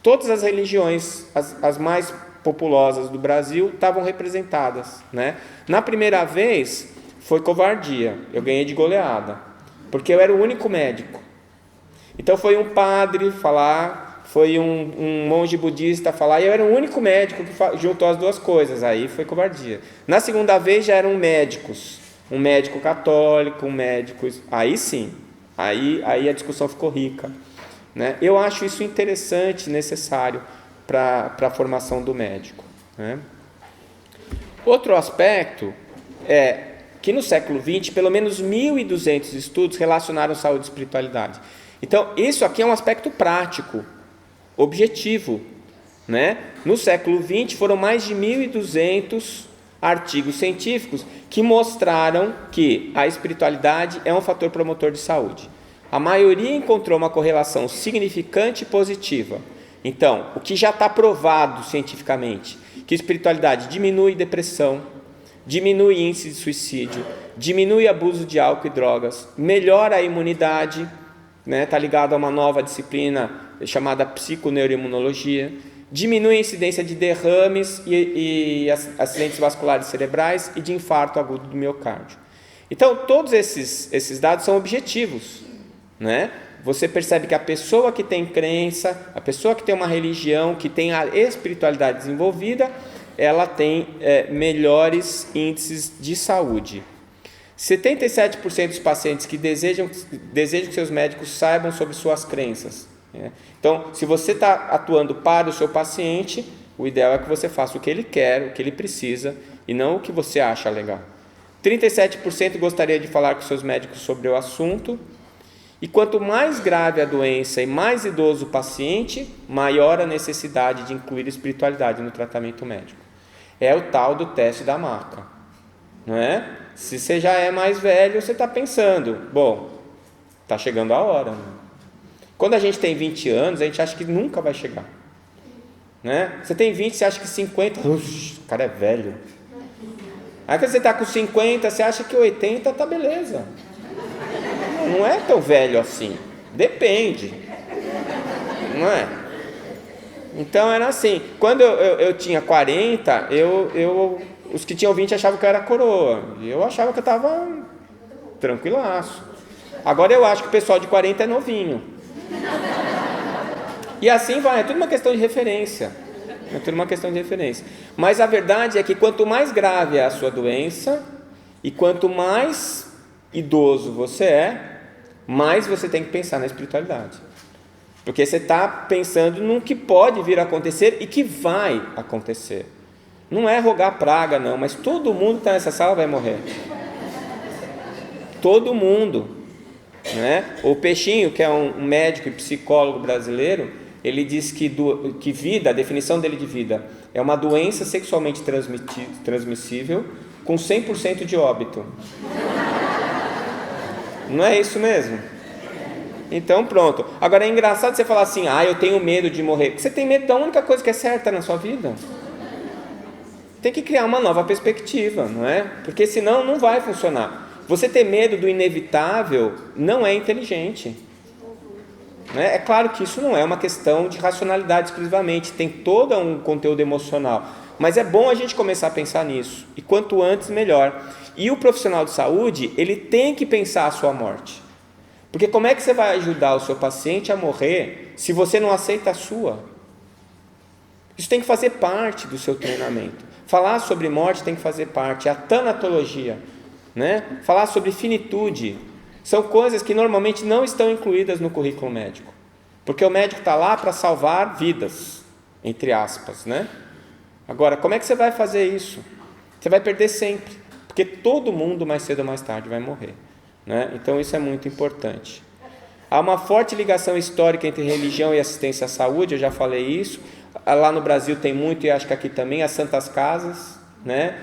todas as religiões, as mais populosas do Brasil, estavam representadas, né? Na primeira vez foi covardia, eu ganhei de goleada, porque eu era o único médico. Então foi um padre falar, foi um monge budista falar, e eu era o único médico que juntou as 2 coisas, aí foi covardia. Na segunda vez já eram médicos, um médico católico, um médico... Aí sim, aí a discussão ficou rica, né? Eu acho isso interessante, necessário para a formação do médico, né? Outro aspecto é que no século XX, pelo menos 1.200 estudos relacionaram saúde e espiritualidade. Então, isso aqui é um aspecto prático, objetivo, né? No século XX foram mais de 1.200 artigos científicos que mostraram que a espiritualidade é um fator promotor de saúde. A maioria encontrou uma correlação significante e positiva. Então, o que já está provado cientificamente, que a espiritualidade diminui depressão, diminui índice de suicídio, diminui abuso de álcool e drogas, melhora a imunidade, né? Está ligado a uma nova disciplina chamada psiconeuroimunologia, diminui a incidência de derrames e acidentes vasculares cerebrais e de infarto agudo do miocárdio. Então, todos esses dados são objetivos, né? Você percebe que a pessoa que tem crença, a pessoa que tem uma religião, que tem a espiritualidade desenvolvida, ela tem melhores índices de saúde. 77% dos pacientes que desejam que seus médicos saibam sobre suas crenças. Então, se você está atuando para o seu paciente, o ideal é que você faça o que ele quer, o que ele precisa, e não o que você acha legal. 37% gostaria de falar com seus médicos sobre o assunto. E quanto mais grave a doença e mais idoso o paciente, maior a necessidade de incluir espiritualidade no tratamento médico. É o tal do teste da maca, não é? Se você já é mais velho, você está pensando, bom, está chegando a hora, né? Quando a gente tem 20 anos, a gente acha que nunca vai chegar, né? Você tem 20, você acha que 50, o cara é velho. Aí quando você está com 50, você acha que 80 está beleza. Não é tão velho assim, depende, não é? Então era assim, quando eu tinha 40, os que tinham 20 achavam que eu era coroa, e eu achava que eu estava tranquilaço. Agora eu acho que o pessoal de 40 é novinho. E assim vai, é tudo uma questão de referência. Mas a verdade é que quanto mais grave é a sua doença, e quanto mais idoso você é, mais você tem que pensar na espiritualidade. Porque você está pensando no que pode vir a acontecer e que vai acontecer. Não é rogar praga, não, mas todo mundo que está nessa sala vai morrer. Todo mundo, né? O Peixinho, que é um médico e psicólogo brasileiro, ele diz que vida, a definição dele de vida, é uma doença sexualmente transmissível com 100% de óbito. Não é isso mesmo? Então pronto. Agora é engraçado você falar assim, eu tenho medo de morrer. Porque você tem medo da única coisa que é certa na sua vida. Tem que criar uma nova perspectiva, não é? Porque senão não vai funcionar. Você ter medo do inevitável não é inteligente. É claro que isso não é uma questão de racionalidade exclusivamente, tem todo um conteúdo emocional, mas é bom a gente começar a pensar nisso, e quanto antes melhor. E o profissional de saúde, ele tem que pensar a sua morte, porque como é que você vai ajudar o seu paciente a morrer se você não aceita a sua? Isso tem que fazer parte do seu treinamento. Falar sobre morte tem que fazer parte, a tanatologia, né? Falar sobre finitude, são coisas que normalmente não estão incluídas no currículo médico, porque o médico está lá para salvar vidas, entre aspas, né? Agora, como é que você vai fazer isso? Você vai perder sempre, porque todo mundo mais cedo ou mais tarde vai morrer, né? Então isso é muito importante. Há uma forte ligação histórica entre religião e assistência à saúde, eu já falei isso. Lá no Brasil tem muito, e acho que aqui também, as Santas Casas, né?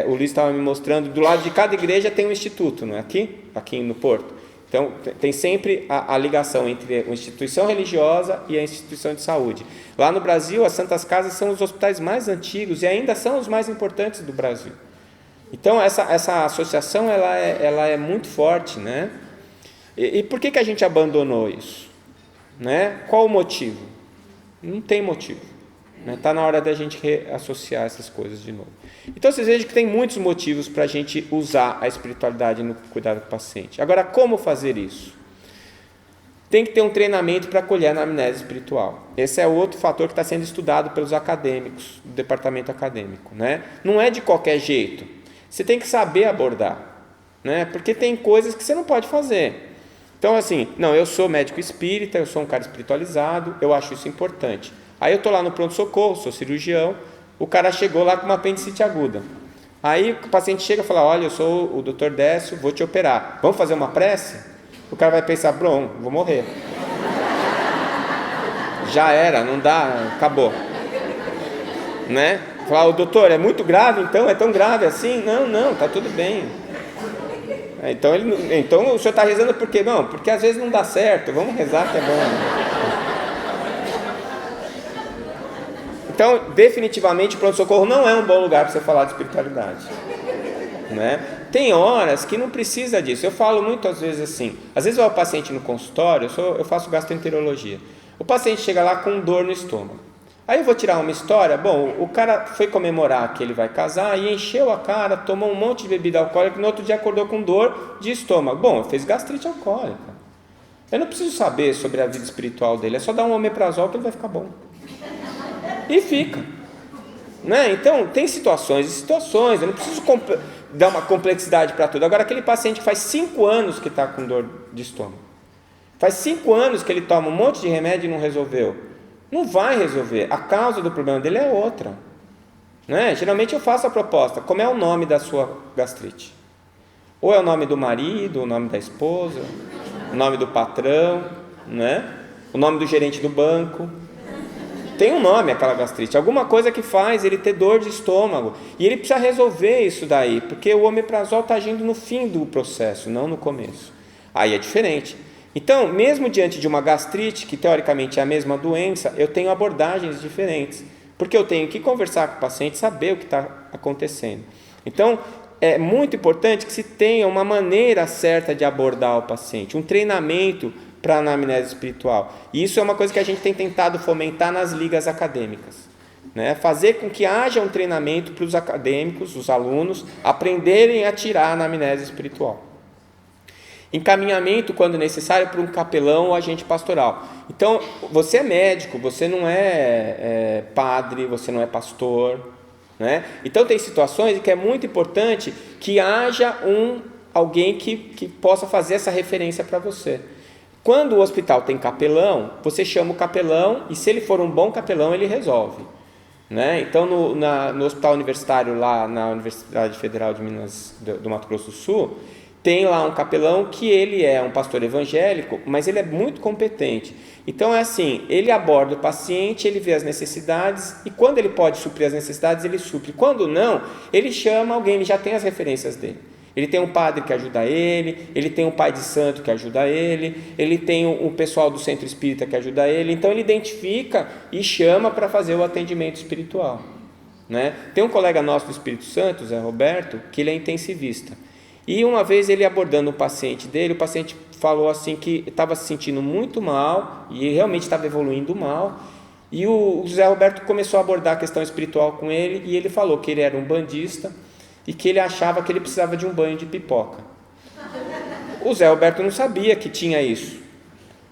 O Luiz estava me mostrando, do lado de cada igreja tem um instituto, não é? Aqui no Porto. Então tem sempre a ligação entre a instituição religiosa e a instituição de saúde. Lá no Brasil, as Santas Casas são os hospitais mais antigos e ainda são os mais importantes do Brasil. Então essa associação ela é muito forte, né? E por que a gente abandonou isso, né? Qual o motivo? Não tem motivo. Está na hora da gente reassociar essas coisas de novo. Então vocês vejam que tem muitos motivos para a gente usar a espiritualidade no cuidado do paciente. Agora, como fazer isso? Tem que ter um treinamento para acolher a anamnese espiritual. Esse é outro fator que está sendo estudado pelos acadêmicos, do departamento acadêmico, né? Não é de qualquer jeito. Você tem que saber abordar, né? Porque tem coisas que você não pode fazer. Então assim, não, eu sou médico espírita, eu sou um cara espiritualizado, eu acho isso importante. Aí eu estou lá no pronto-socorro, sou cirurgião, o cara chegou lá com uma apendicite aguda. Aí o paciente chega e fala, olha, eu sou o Dr. Décio, vou te operar. Vamos fazer uma prece? O cara vai pensar, bom, vou morrer. Já era, não dá, acabou. Né? Falar, doutor, é muito grave então? É tão grave assim? Não, está tudo bem. Então o senhor está rezando por quê? Não, porque às vezes não dá certo, vamos rezar que é bom. Então, definitivamente, o pronto-socorro não é um bom lugar para você falar de espiritualidade, né? Tem horas que não precisa disso. Eu falo muitas vezes assim, às vezes vai o paciente no consultório, eu faço gastroenterologia. O paciente chega lá com dor no estômago. Aí eu vou tirar uma história, bom, o cara foi comemorar que ele vai casar e encheu a cara, tomou um monte de bebida alcoólica e no outro dia acordou com dor de estômago. Bom, fez gastrite alcoólica. Eu não preciso saber sobre a vida espiritual dele, é só dar um omeprazol que ele vai ficar bom. E fica, né? Então tem situações e situações, eu não preciso dar uma complexidade para tudo. Agora aquele paciente que faz 5 anos que está com dor de estômago, faz 5 anos que ele toma um monte de remédio e não resolveu, não vai resolver, a causa do problema dele é outra, né? Geralmente eu faço a proposta, como é o nome da sua gastrite? Ou é o nome do marido, o nome da esposa, o nome do patrão, né? O nome do gerente do banco. Tem um nome aquela gastrite, alguma coisa que faz ele ter dor de estômago, e ele precisa resolver isso daí, porque o omeprazol está agindo no fim do processo, não no começo. Aí é diferente. Então, mesmo diante de uma gastrite, que teoricamente é a mesma doença, eu tenho abordagens diferentes, porque eu tenho que conversar com o paciente, saber o que está acontecendo. Então, é muito importante que se tenha uma maneira certa de abordar o paciente, um treinamento para a anamnese espiritual. E isso é uma coisa que a gente tem tentado fomentar nas ligas acadêmicas, né? Fazer com que haja um treinamento para os acadêmicos, os alunos, aprenderem a tirar a anamnese espiritual. Encaminhamento, quando necessário, para um capelão ou agente pastoral. Então, você é médico, você não é padre, você não é pastor, né? Então, tem situações em que é muito importante que haja alguém que possa fazer essa referência para você. Quando o hospital tem capelão, você chama o capelão e se ele for um bom capelão, ele resolve, né? Então, no hospital universitário lá na Universidade Federal de Minas do Mato Grosso do Sul, tem lá um capelão que ele é um pastor evangélico, mas ele é muito competente. Então é assim, ele aborda o paciente, ele vê as necessidades e quando ele pode suprir as necessidades, ele supre. Quando não, ele chama alguém, ele já tem as referências dele. Ele tem um padre que ajuda ele tem um pai de santo que ajuda ele tem o pessoal do centro espírita que ajuda ele. Então ele identifica e chama para fazer o atendimento espiritual, né? Tem um colega nosso do Espírito Santo, Zé Roberto, que ele é intensivista. E uma vez ele abordando o paciente dele, o paciente falou assim que estava se sentindo muito mal e realmente estava evoluindo mal. E o José Roberto começou a abordar a questão espiritual com ele e ele falou que ele era um bandista e que ele achava que ele precisava de um banho de pipoca. O Zé Roberto não sabia que tinha isso,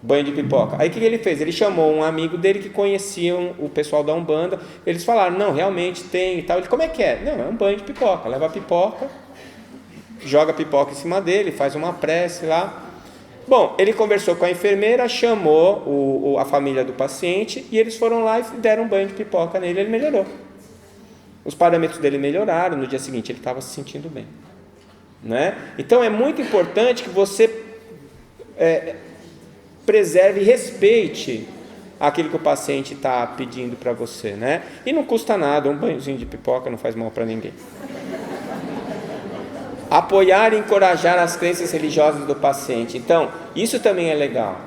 banho de pipoca. Aí o que ele fez? Ele chamou um amigo dele que conheciam o pessoal da Umbanda. Eles falaram, não, realmente tem e tal. Ele, como é que é? Não, é um banho de pipoca, leva a pipoca, joga a pipoca em cima dele, faz uma prece lá. Bom, ele conversou com a enfermeira, chamou a família do paciente e eles foram lá e deram um banho de pipoca nele, ele melhorou. Os parâmetros dele melhoraram, no dia seguinte ele estava se sentindo bem, né? Então é muito importante que você preserve e respeite aquilo que o paciente está pedindo para você, né? E não custa nada, um banhozinho de pipoca não faz mal para ninguém. Apoiar e encorajar as crenças religiosas do paciente. Então, isso também é legal.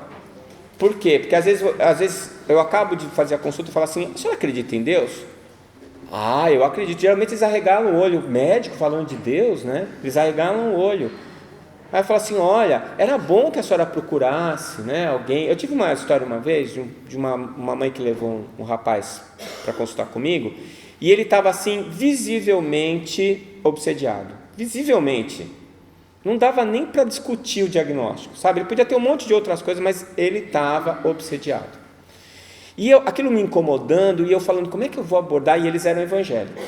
Por quê? Porque às vezes eu acabo de fazer a consulta e falo assim, o senhor acredita em Deus? Ah, eu acredito. Geralmente eles arregalam o olho. O médico falando de Deus, né? Eles arregalam o olho. Aí eu falo assim, olha, era bom que a senhora procurasse, né, alguém. Eu tive uma história uma vez de uma mãe que levou um rapaz para consultar comigo e ele estava assim, visivelmente obsediado. Visivelmente, não dava nem para discutir o diagnóstico, sabe? Ele podia ter um monte de outras coisas, mas ele estava obsediado. E aquilo me incomodando, e eu falando, como é que eu vou abordar? E eles eram evangélicos.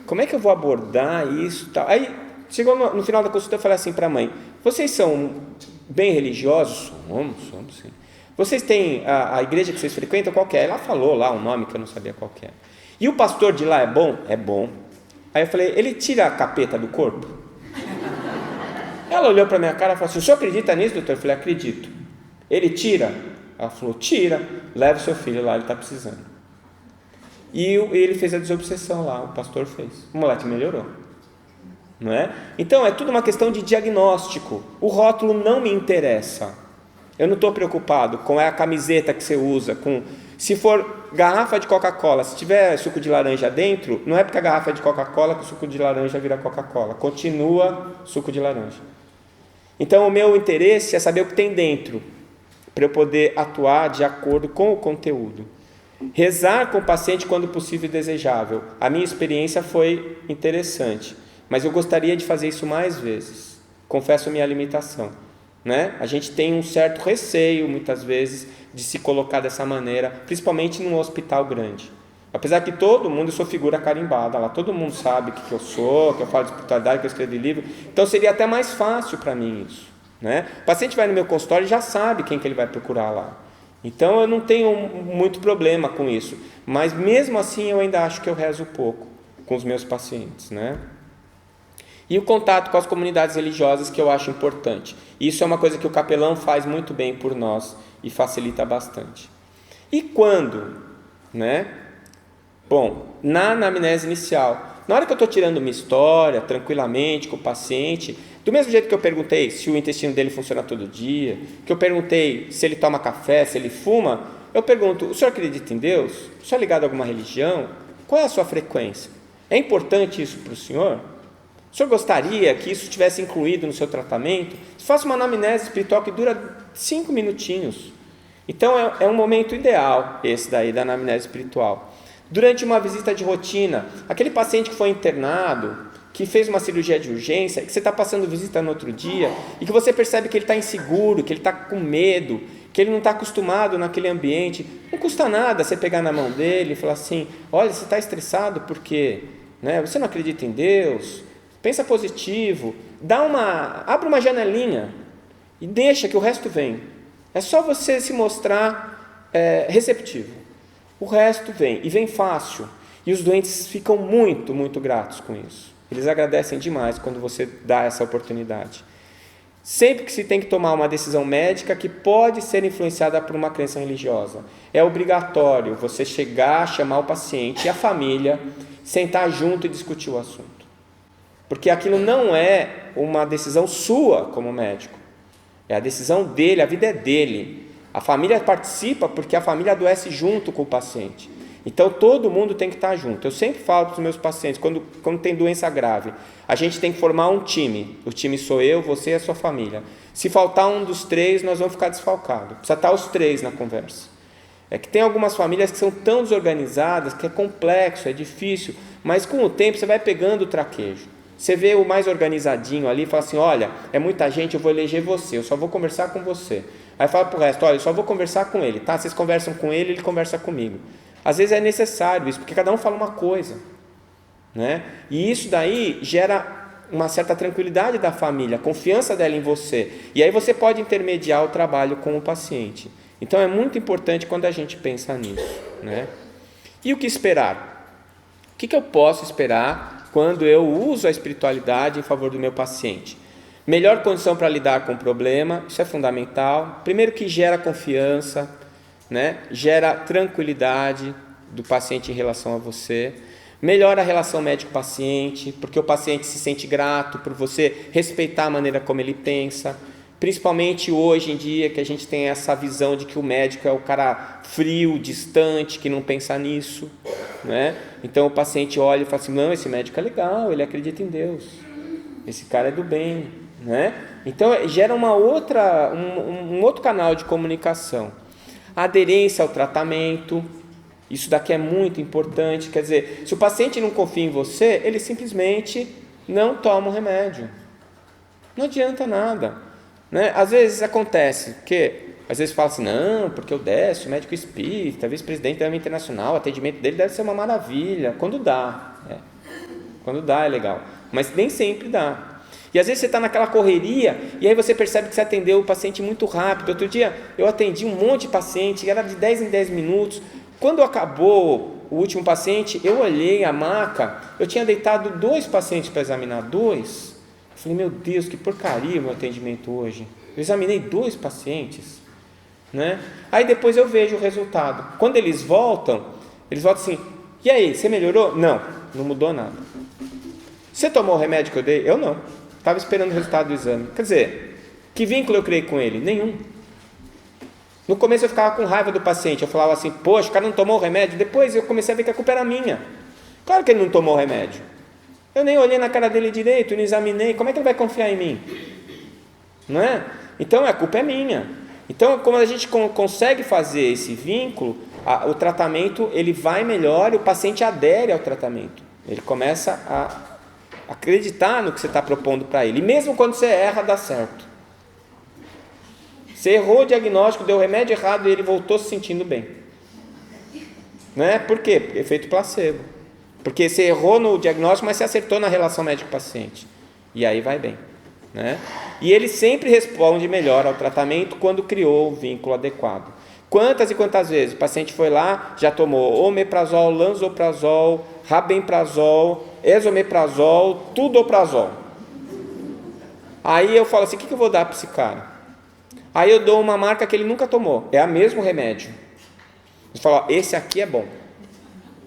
Como é que eu vou abordar isso? Tal? Aí, chegou no final da consulta, eu falei assim para a mãe, vocês são bem religiosos? Somos sim. Vocês têm a igreja que vocês frequentam, qual que é? Ela falou lá um nome que eu não sabia qual que é. E o pastor de lá é bom? É bom. Aí eu falei, ele tira a capeta do corpo? Ela olhou para minha cara e falou assim, o senhor acredita nisso, doutor? Eu falei, acredito. Ele tira? Ela falou, tira, leva o seu filho lá, ele está precisando. E ele fez a desobsessão lá, o pastor fez. O moleque melhorou. Não é? Então, é tudo uma questão de diagnóstico. O rótulo não me interessa. Eu não estou preocupado com a camiseta que você usa, se for garrafa de Coca-Cola, se tiver suco de laranja dentro, não é porque a garrafa é de Coca-Cola que o suco de laranja vira Coca-Cola, continua suco de laranja. Então o meu interesse é saber o que tem dentro, para eu poder atuar de acordo com o conteúdo. Rezar com o paciente quando possível e desejável. A minha experiência foi interessante, mas eu gostaria de fazer isso mais vezes. Confesso a minha limitação, né? A gente tem um certo receio, muitas vezes, de se colocar dessa maneira, principalmente num hospital grande. Apesar que todo mundo, eu sou figura carimbada lá, todo mundo sabe o que eu sou, que eu falo de espiritualidade, que eu escrevo livro, então seria até mais fácil para mim isso, né? O paciente vai no meu consultório e já sabe quem que ele vai procurar lá. Então eu não tenho muito problema com isso, mas mesmo assim eu ainda acho que eu rezo pouco com os meus pacientes, né? E o contato com as comunidades religiosas que eu acho importante. Isso é uma coisa que o capelão faz muito bem por nós e facilita bastante. E quando, né? Bom, na anamnese inicial, na hora que eu estou tirando uma história, tranquilamente, com o paciente, do mesmo jeito que eu perguntei se o intestino dele funciona todo dia, que eu perguntei se ele toma café, se ele fuma, eu pergunto, o senhor acredita em Deus? O senhor é ligado a alguma religião? Qual é a sua frequência? É importante isso para o senhor? O senhor gostaria que isso tivesse incluído no seu tratamento? Faça uma anamnese espiritual que dura 5 minutinhos. Então é um momento ideal esse daí da anamnese espiritual. Durante uma visita de rotina, aquele paciente que foi internado, que fez uma cirurgia de urgência, que você está passando visita no outro dia, e que você percebe que ele está inseguro, que ele está com medo, que ele não está acostumado naquele ambiente, não custa nada você pegar na mão dele e falar assim, olha, você está estressado porque, né, você não acredita em Deus? Pensa positivo, abre uma janelinha e deixa que o resto vem. É só você se mostrar receptivo. O resto vem, e vem fácil. E os doentes ficam muito, muito gratos com isso. Eles agradecem demais quando você dá essa oportunidade. Sempre que se tem que tomar uma decisão médica que pode ser influenciada por uma crença religiosa, é obrigatório você chegar, chamar o paciente e a família, sentar junto e discutir o assunto. Porque aquilo não é uma decisão sua como médico. É a decisão dele, a vida é dele. A família participa porque a família adoece junto com o paciente. Então todo mundo tem que estar junto. Eu sempre falo para os meus pacientes, quando tem doença grave, a gente tem que formar um time. O time sou eu, você e a sua família. Se faltar um dos três, nós vamos ficar desfalcados. Precisa estar os três na conversa. É que tem algumas famílias que são tão desorganizadas que é complexo, é difícil, mas com o tempo você vai pegando o traquejo. Você vê o mais organizadinho ali e fala assim, olha, é muita gente, eu vou eleger você, eu só vou conversar com você. Aí fala para o resto, olha, eu só vou conversar com ele, tá? Vocês conversam com ele, ele conversa comigo. Às vezes é necessário isso, porque cada um fala uma coisa, né? E isso daí gera uma certa tranquilidade da família, a confiança dela em você. E aí você pode intermediar o trabalho com o paciente. Então é muito importante quando a gente pensa nisso, né? E o que esperar? O que eu posso esperar quando eu uso a espiritualidade em favor do meu paciente? Melhor condição para lidar com o problema, isso é fundamental. Primeiro que gera confiança, né? Gera tranquilidade do paciente em relação a você, melhora a relação médico-paciente, porque o paciente se sente grato por você respeitar a maneira como ele pensa, principalmente hoje em dia que a gente tem essa visão de que o médico é o cara frio, distante, que não pensa nisso, né? Então o paciente olha e fala assim, não, esse médico é legal, ele acredita em Deus, esse cara é do bem, né? Então gera um outro canal de comunicação. A aderência ao tratamento, isso daqui é muito importante, quer dizer, se o paciente não confia em você, ele simplesmente não toma o remédio, não adianta nada, né? Às vezes acontece que, às vezes fala assim, não, porque eu desço, médico espírita, vice-presidente da AMA Internacional, o atendimento dele deve ser uma maravilha, quando dá é legal, mas nem sempre dá. E às vezes você está naquela correria e aí você percebe que você atendeu o paciente muito rápido. Outro dia eu atendi um monte de paciente, era de 10 em 10 minutos. Quando acabou o último paciente, eu olhei a maca, eu tinha deitado 2 pacientes para examinar, 2. Eu falei, meu Deus, que porcaria o meu atendimento hoje. Eu examinei 2 pacientes, né? Aí depois eu vejo o resultado. Quando eles voltam assim, e aí, você melhorou? Não mudou nada. Você tomou o remédio que eu dei? Eu não. Estava esperando o resultado do exame. Quer dizer, que vínculo eu criei com ele? Nenhum. No começo eu ficava com raiva do paciente. Eu falava assim, poxa, o cara não tomou o remédio. Depois eu comecei a ver que a culpa era minha. Claro que ele não tomou o remédio. Eu nem olhei na cara dele direito, não examinei. Como é que ele vai confiar em mim? Não é? Então a culpa é minha. Então, como a gente consegue fazer esse vínculo, o tratamento ele vai melhor e o paciente adere ao tratamento. Ele começa a acreditar no que você está propondo para ele. E mesmo quando você erra, dá certo. Você errou o diagnóstico, deu o remédio errado e ele voltou se sentindo bem. Né? Por quê? Efeito placebo. Porque você errou no diagnóstico, mas você acertou na relação médico-paciente. E aí vai bem. Né? E ele sempre responde melhor ao tratamento quando criou o vínculo adequado. Quantas e quantas vezes o paciente foi lá, já tomou omeprazol, lansoprazol, rabemprazol, esomeprazol, tudoprazol. Aí eu falo assim, o que eu vou dar para esse cara? Aí eu dou uma marca que ele nunca tomou, é o mesmo remédio. Você fala, esse aqui é bom.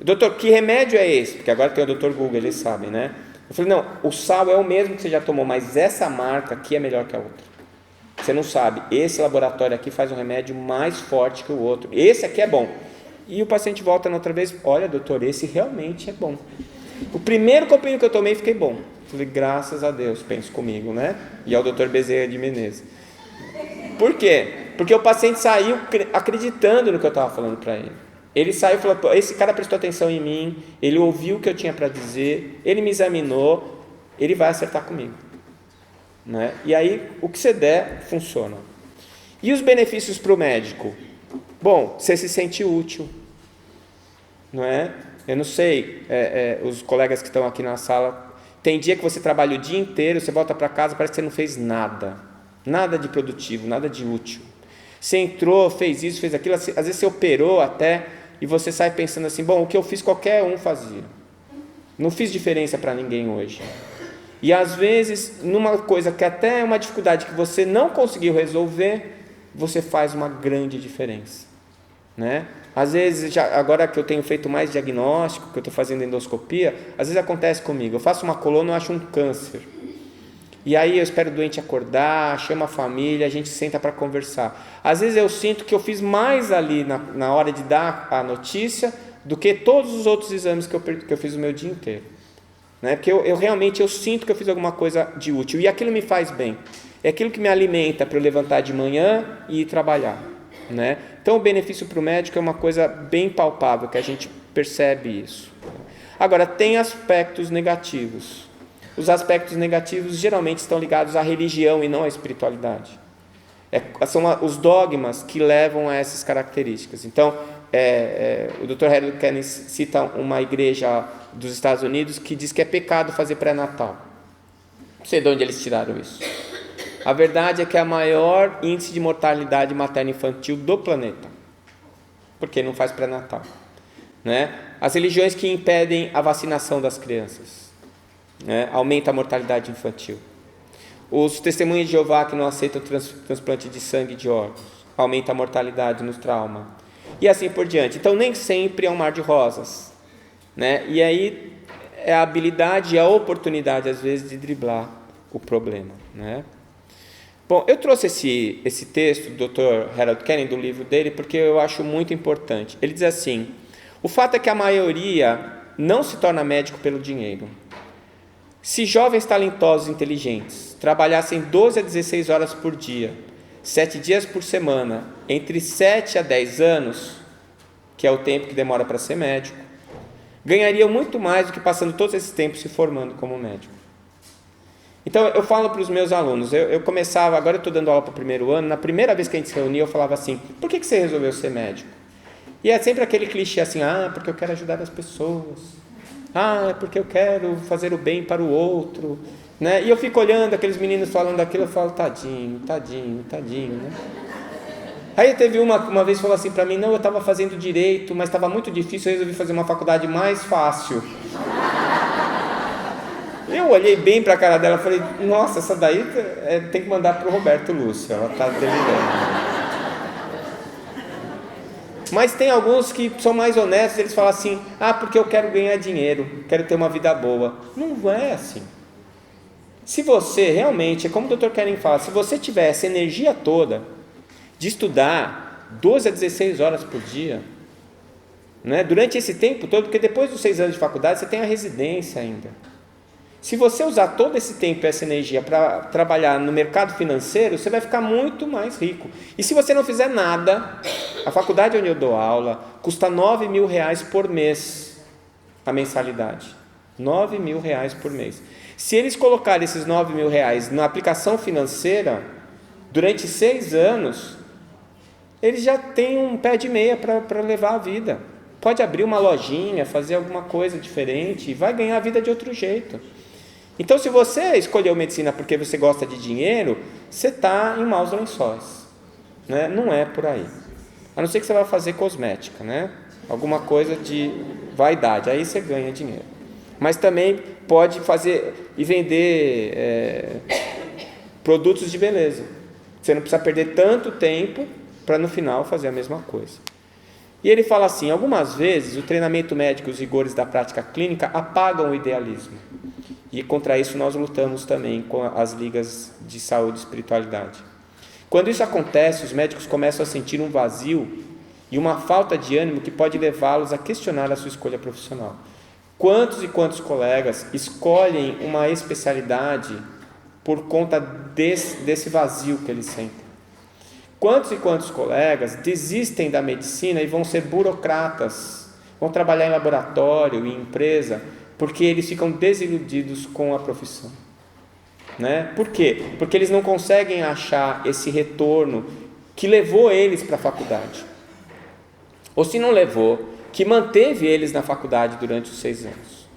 Doutor, que remédio é esse? Porque agora tem o doutor Google, eles sabem, né? Eu falei, não, o sal é o mesmo que você já tomou, mas essa marca aqui é melhor que a outra. Você não sabe, esse laboratório aqui faz um remédio mais forte que o outro, esse aqui é bom. E o paciente volta na outra vez, olha doutor, esse realmente é bom. O primeiro copinho que eu tomei, fiquei bom. Falei, graças a Deus, penso comigo, né? E ao doutor Bezerra de Menezes. Por quê? Porque o paciente saiu acreditando no que eu estava falando para ele. Ele saiu e falou, esse cara prestou atenção em mim, ele ouviu o que eu tinha para dizer, ele me examinou, ele vai acertar comigo. Né? E aí, o que você der, funciona. E os benefícios para o médico? Bom, você se sente útil. Não é? Eu não sei, os colegas que estão aqui na sala, tem dia que você trabalha o dia inteiro, você volta para casa, parece que você não fez nada. Nada de produtivo, nada de útil. Você entrou, fez isso, fez aquilo, às vezes você operou até, e você sai pensando assim, bom, o que eu fiz qualquer um fazia. Não fiz diferença para ninguém hoje. E às vezes, numa coisa que até é uma dificuldade que você não conseguiu resolver, você faz uma grande diferença, né? Às vezes, agora que eu tenho feito mais diagnóstico, que eu estou fazendo endoscopia, às vezes acontece comigo, eu faço uma coluna, eu acho um câncer. E aí eu espero o doente acordar, chamo a família, a gente senta para conversar. Às vezes eu sinto que eu fiz mais ali na hora de dar a notícia do que todos os outros exames que eu fiz o meu dia inteiro, né? Porque eu realmente sinto que eu fiz alguma coisa de útil, e aquilo me faz bem, é aquilo que me alimenta para eu levantar de manhã e ir trabalhar, né? Então o benefício para o médico é uma coisa bem palpável, que a gente percebe isso. Agora, tem aspectos negativos. Os aspectos negativos geralmente estão ligados à religião e não à espiritualidade. São os dogmas que levam a essas características. Então, o Dr. Harold Kenny cita uma igreja dos Estados Unidos que diz que é pecado fazer pré-natal. Não sei de onde eles tiraram isso. A verdade é que é o maior índice de mortalidade materno-infantil do planeta, porque não faz pré-natal, né? As religiões que impedem a vacinação das crianças, né? Aumenta a mortalidade infantil. Os testemunhos de Jeová que não aceitam transplante de sangue e de órgãos, aumenta a mortalidade no trauma, e assim por diante. Então nem sempre é um mar de rosas, né? E aí é a habilidade e a oportunidade às vezes de driblar o problema, né? Bom, eu trouxe esse texto do Dr. Harold Kenny, do livro dele, porque eu acho muito importante. Ele diz assim: o fato é que a maioria não se torna médico pelo dinheiro. Se jovens talentosos e inteligentes trabalhassem 12 a 16 horas por dia, 7 dias por semana, entre 7 a 10 anos, que é o tempo que demora para ser médico, ganhariam muito mais do que passando todo esse tempo se formando como médico. Então eu falo para os meus alunos, eu começava, agora eu estou dando aula para o primeiro ano, na primeira vez que a gente se reunia eu falava assim: por que você resolveu ser médico? E é sempre aquele clichê assim: porque eu quero ajudar as pessoas, é porque eu quero fazer o bem para o outro, né? E eu fico olhando aqueles meninos falando aquilo, eu falo: tadinho, né? Aí teve uma vez que falou assim para mim: não, eu estava fazendo direito, mas estava muito difícil, eu resolvi fazer uma faculdade mais fácil. Eu olhei bem para a cara dela e falei: nossa, essa daí tem que mandar para o Roberto Lúcio, ela está delirando. Mas tem alguns que são mais honestos, eles falam assim: porque eu quero ganhar dinheiro, quero ter uma vida boa. Não é assim. Se você realmente, é como o Dr. Kenny fala, se você tiver essa energia toda de estudar 12 a 16 horas por dia, né, durante esse tempo todo, porque depois dos 6 anos de faculdade você tem a residência ainda. Se você usar todo esse tempo e essa energia para trabalhar no mercado financeiro, você vai ficar muito mais rico. E se você não fizer nada, a faculdade onde eu dou aula custa R$9.000 por mês, a mensalidade. R$9.000 por mês. Se eles colocarem esses R$9.000 na aplicação financeira, durante 6 anos, eles já têm um pé de meia para levar a vida. Pode abrir uma lojinha, fazer alguma coisa diferente e vai ganhar a vida de outro jeito. Então, se você escolheu medicina porque você gosta de dinheiro, você está em maus lençóis, né? Não é por aí. A não ser que você vá fazer cosmética, né? Alguma coisa de vaidade, aí você ganha dinheiro. Mas também pode fazer e vender produtos de beleza. Você não precisa perder tanto tempo para no final fazer a mesma coisa. E ele fala assim: algumas vezes o treinamento médico e os rigores da prática clínica apagam o idealismo. E contra isso nós lutamos também com as ligas de saúde e espiritualidade. Quando isso acontece, os médicos começam a sentir um vazio e uma falta de ânimo que pode levá-los a questionar a sua escolha profissional. Quantos e quantos colegas escolhem uma especialidade por conta desse vazio que eles sentem? Quantos e quantos colegas desistem da medicina e vão ser burocratas, vão trabalhar em laboratório, em empresa, porque eles ficam desiludidos com a profissão, né? Por quê? Porque eles não conseguem achar esse retorno que levou eles para a faculdade, ou se não levou, que manteve eles na faculdade durante os 6 anos,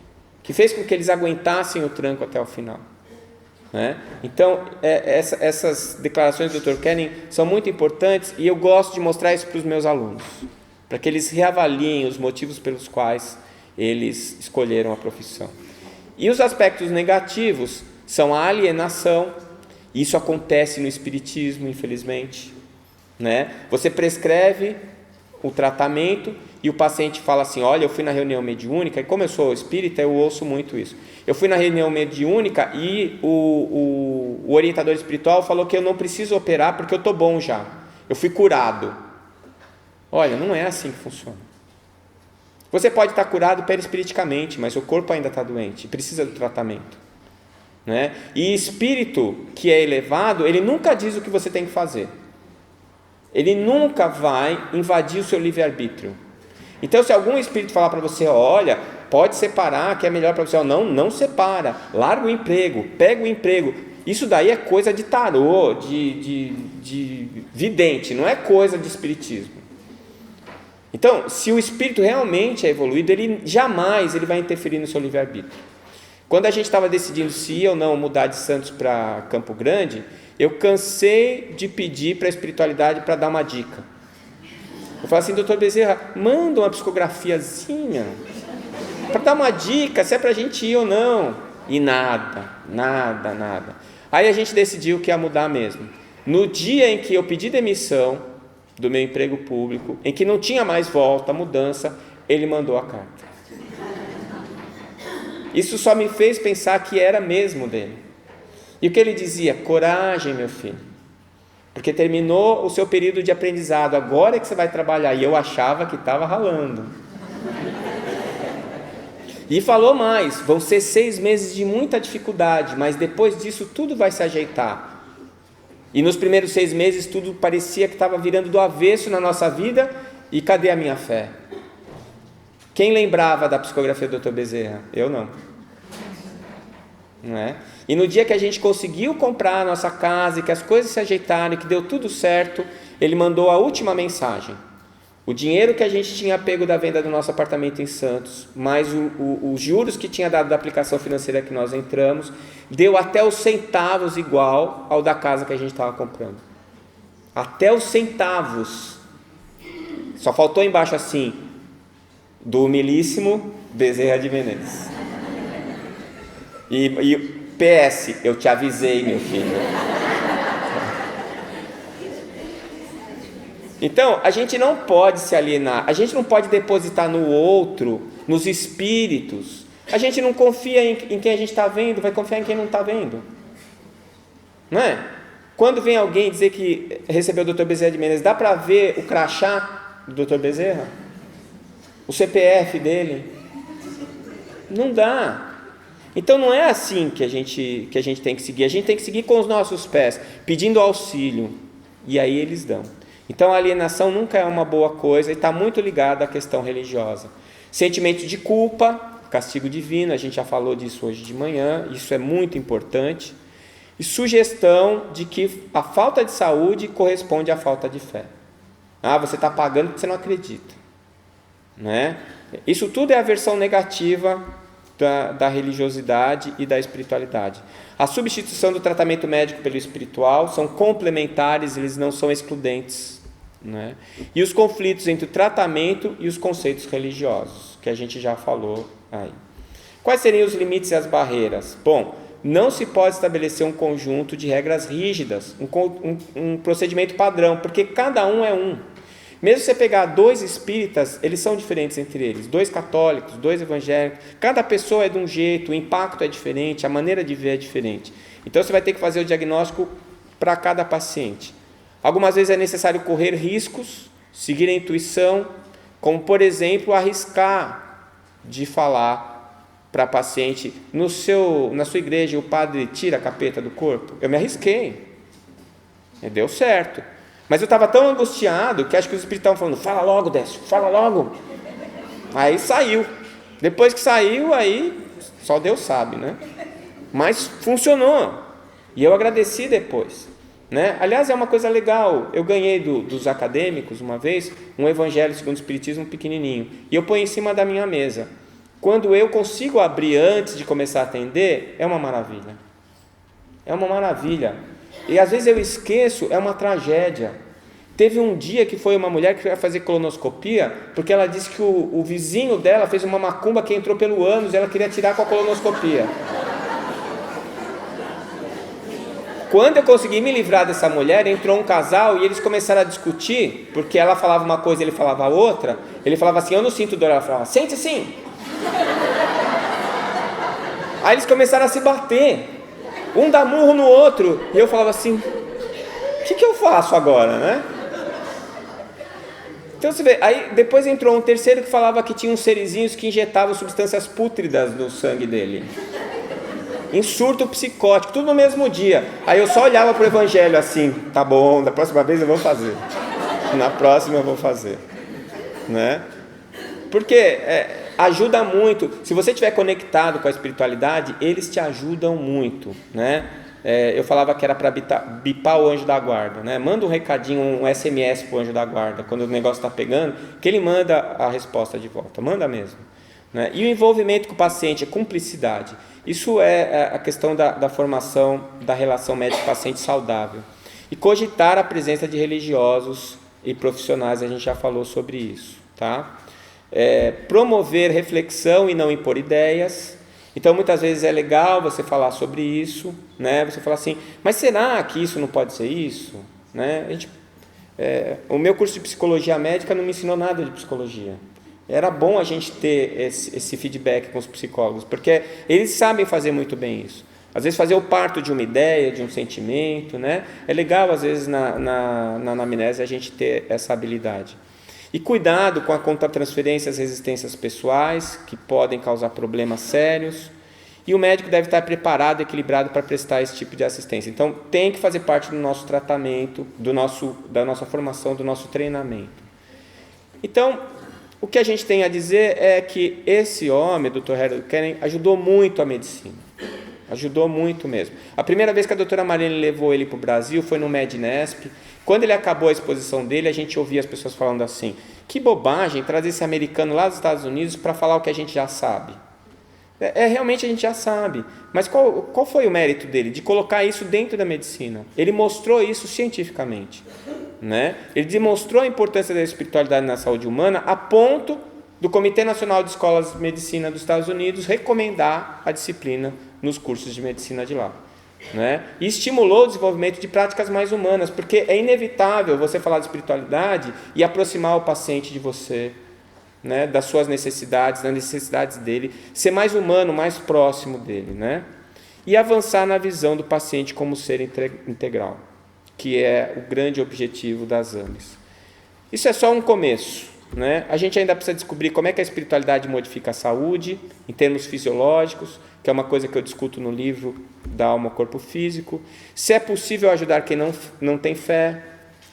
que fez com que eles aguentassem o tranco até o final, né? Então, essas declarações do Dr. Kenny são muito importantes e eu gosto de mostrar isso para os meus alunos, para que eles reavaliem os motivos pelos quais eles escolheram a profissão. E os aspectos negativos são a alienação. Isso acontece no espiritismo, infelizmente, né? Você prescreve o tratamento e o paciente fala assim: olha, eu fui na reunião mediúnica, e como eu sou espírita, eu ouço muito isso. Eu fui na reunião mediúnica e o orientador espiritual falou que eu não preciso operar porque eu estou bom já, eu fui curado. Olha, não é assim que funciona. Você pode estar curado perispiriticamente, mas o corpo ainda está doente, precisa do tratamento, né? E espírito que é elevado, ele nunca diz o que você tem que fazer. Ele nunca vai invadir o seu livre-arbítrio. Então, se algum espírito falar para você: olha, pode separar que é melhor para você, não separa, larga o emprego, pega o emprego, isso daí é coisa de tarô, de vidente, não é coisa de espiritismo. Então, se o espírito realmente é evoluído, ele jamais vai interferir no seu livre-arbítrio. Quando a gente estava decidindo se ia ou não mudar de Santos para Campo Grande, eu cansei de pedir para a espiritualidade para dar uma dica. Eu falei assim: doutor Bezerra, manda uma psicografiazinha para dar uma dica se é para a gente ir ou não. E nada. Aí a gente decidiu que ia mudar mesmo. No dia em que eu pedi demissão do meu emprego público, em que não tinha mais volta, mudança, ele mandou a carta. Isso só me fez pensar que era mesmo dele. E o que ele dizia? Coragem, meu filho, porque terminou o seu período de aprendizado, agora é que você vai trabalhar. E eu achava que estava ralando. E falou mais: vão ser 6 meses de muita dificuldade, mas depois disso tudo vai se ajeitar. E nos primeiros 6 meses tudo parecia que estava virando do avesso na nossa vida. E cadê a minha fé? Quem lembrava da psicografia do Dr. Bezerra? Eu não é? E no dia que a gente conseguiu comprar a nossa casa e que as coisas se ajeitaram e que deu tudo certo, ele mandou a última mensagem: o dinheiro que a gente tinha pego da venda do nosso apartamento em Santos, mais os juros que tinha dado da aplicação financeira que nós entramos, deu até os centavos igual ao da casa que a gente estava comprando. Até os centavos. Só faltou embaixo assim: do humilíssimo Bezerra de Menezes. E PS, eu te avisei, meu filho. Então, a gente não pode se alienar, a gente não pode depositar no outro, nos espíritos. A gente não confia em quem a gente está vendo, vai confiar em quem não está vendo. Não é? Quando vem alguém dizer que recebeu o Dr. Bezerra de Menezes, dá para ver o crachá do Dr. Bezerra? O CPF dele? Não dá. Então não é assim que a gente tem que seguir. A gente tem que seguir com os nossos pés, pedindo auxílio, e aí eles dão. Então a alienação nunca é uma boa coisa e está muito ligada à questão religiosa. Sentimento de culpa, castigo divino, a gente já falou disso hoje de manhã, isso é muito importante. E sugestão de que a falta de saúde corresponde à falta de fé. Você está pagando porque você não acredita, né? Isso tudo é a versão negativa da religiosidade e da espiritualidade. A substituição do tratamento médico pelo espiritual são complementares, eles não são excludentes, né? E os conflitos entre o tratamento e os conceitos religiosos, que a gente já falou aí. Quais seriam os limites e as barreiras? Bom, não se pode estabelecer um conjunto de regras rígidas, um procedimento padrão, porque cada um é um. Mesmo você pegar 2 espíritas, eles são diferentes entre eles, 2 católicos, 2 evangélicos, cada pessoa é de um jeito, o impacto é diferente, a maneira de ver é diferente. Então você vai ter que fazer o diagnóstico para cada paciente. Algumas vezes é necessário correr riscos, seguir a intuição, como por exemplo, arriscar de falar para a paciente: na sua igreja o padre tira a capeta do corpo. Eu me arrisquei, deu certo. Mas eu estava tão angustiado que acho que os espíritos estavam falando: fala logo, Décio, fala logo. Aí saiu. Depois que saiu, aí só Deus sabe, né? Mas funcionou. E eu agradeci depois, né? Aliás, é uma coisa legal. Eu ganhei dos acadêmicos uma vez um Evangelho segundo o Espiritismo pequenininho. E eu ponho em cima da minha mesa. Quando eu consigo abrir antes de começar a atender, é uma maravilha. É uma maravilha. E às vezes eu esqueço, é uma tragédia. Teve um dia que foi uma mulher que ia fazer colonoscopia, porque ela disse que o vizinho dela fez uma macumba que entrou pelo ânus e ela queria tirar com a colonoscopia. Quando eu consegui me livrar dessa mulher, entrou um casal e eles começaram a discutir, porque ela falava uma coisa e ele falava outra. Ele falava assim, eu não sinto dor. Ela falava, sente sim. Aí eles começaram a se bater, um dá murro no outro, e eu falava assim, o que eu faço agora, né? Então você vê, aí depois entrou um terceiro que falava que tinha uns serizinhos que injetavam substâncias pútridas no sangue dele. Em surto psicótico, tudo no mesmo dia. Aí eu só olhava para o evangelho assim, tá bom, da próxima vez eu vou fazer. Na próxima eu vou fazer. Né? Porque ajuda muito. Se você estiver conectado com a espiritualidade, eles te ajudam muito. Né? Eu falava que era para bipar o anjo da guarda. Né? Manda um recadinho, um SMS para o anjo da guarda, quando o negócio está pegando, que ele manda a resposta de volta. Manda mesmo. Né? E o envolvimento com o paciente, a cumplicidade. Isso é a questão da formação da relação médico-paciente saudável. E cogitar a presença de religiosos e profissionais, a gente já falou sobre isso. Tá? Promover reflexão e não impor ideias. Então, muitas vezes é legal você falar sobre isso. Né? Você fala assim, mas será que isso não pode ser isso? Né? O meu curso de psicologia médica não me ensinou nada de psicologia. Era bom a gente ter esse feedback com os psicólogos, porque eles sabem fazer muito bem isso. Às vezes fazer o parto de uma ideia, de um sentimento, né? É legal às vezes na anamnese a gente ter essa habilidade. E cuidado com a contratransferência, as resistências pessoais, que podem causar problemas sérios. E o médico deve estar preparado, equilibrado para prestar esse tipo de assistência. Então tem que fazer parte do nosso tratamento, da nossa formação, do nosso treinamento. Então, o que a gente tem a dizer é que esse homem, o Dr. Harold Kennedy, ajudou muito a medicina. Ajudou muito mesmo. A primeira vez que a doutora Marlene levou ele para o Brasil foi no MEDNESP. Quando ele acabou a exposição dele, a gente ouvia as pessoas falando assim, que bobagem trazer esse americano lá dos Estados Unidos para falar o que a gente já sabe. Realmente a gente já sabe. Mas qual foi o mérito dele? De colocar isso dentro da medicina. Ele mostrou isso cientificamente. Né? Ele demonstrou a importância da espiritualidade na saúde humana a ponto do Comitê Nacional de Escolas de Medicina dos Estados Unidos recomendar a disciplina nos cursos de medicina de lá. Né? E estimulou o desenvolvimento de práticas mais humanas, porque é inevitável você falar de espiritualidade e aproximar o paciente de você, né? Das suas necessidades, das necessidades dele, ser mais humano, mais próximo dele. Né? E avançar na visão do paciente como ser integral, que é o grande objetivo das AMES. Isso é só um começo. Né? A gente ainda precisa descobrir como é que a espiritualidade modifica a saúde, em termos fisiológicos, que é uma coisa que eu discuto no livro Da Alma ao Corpo Físico. Se é possível ajudar quem não tem fé.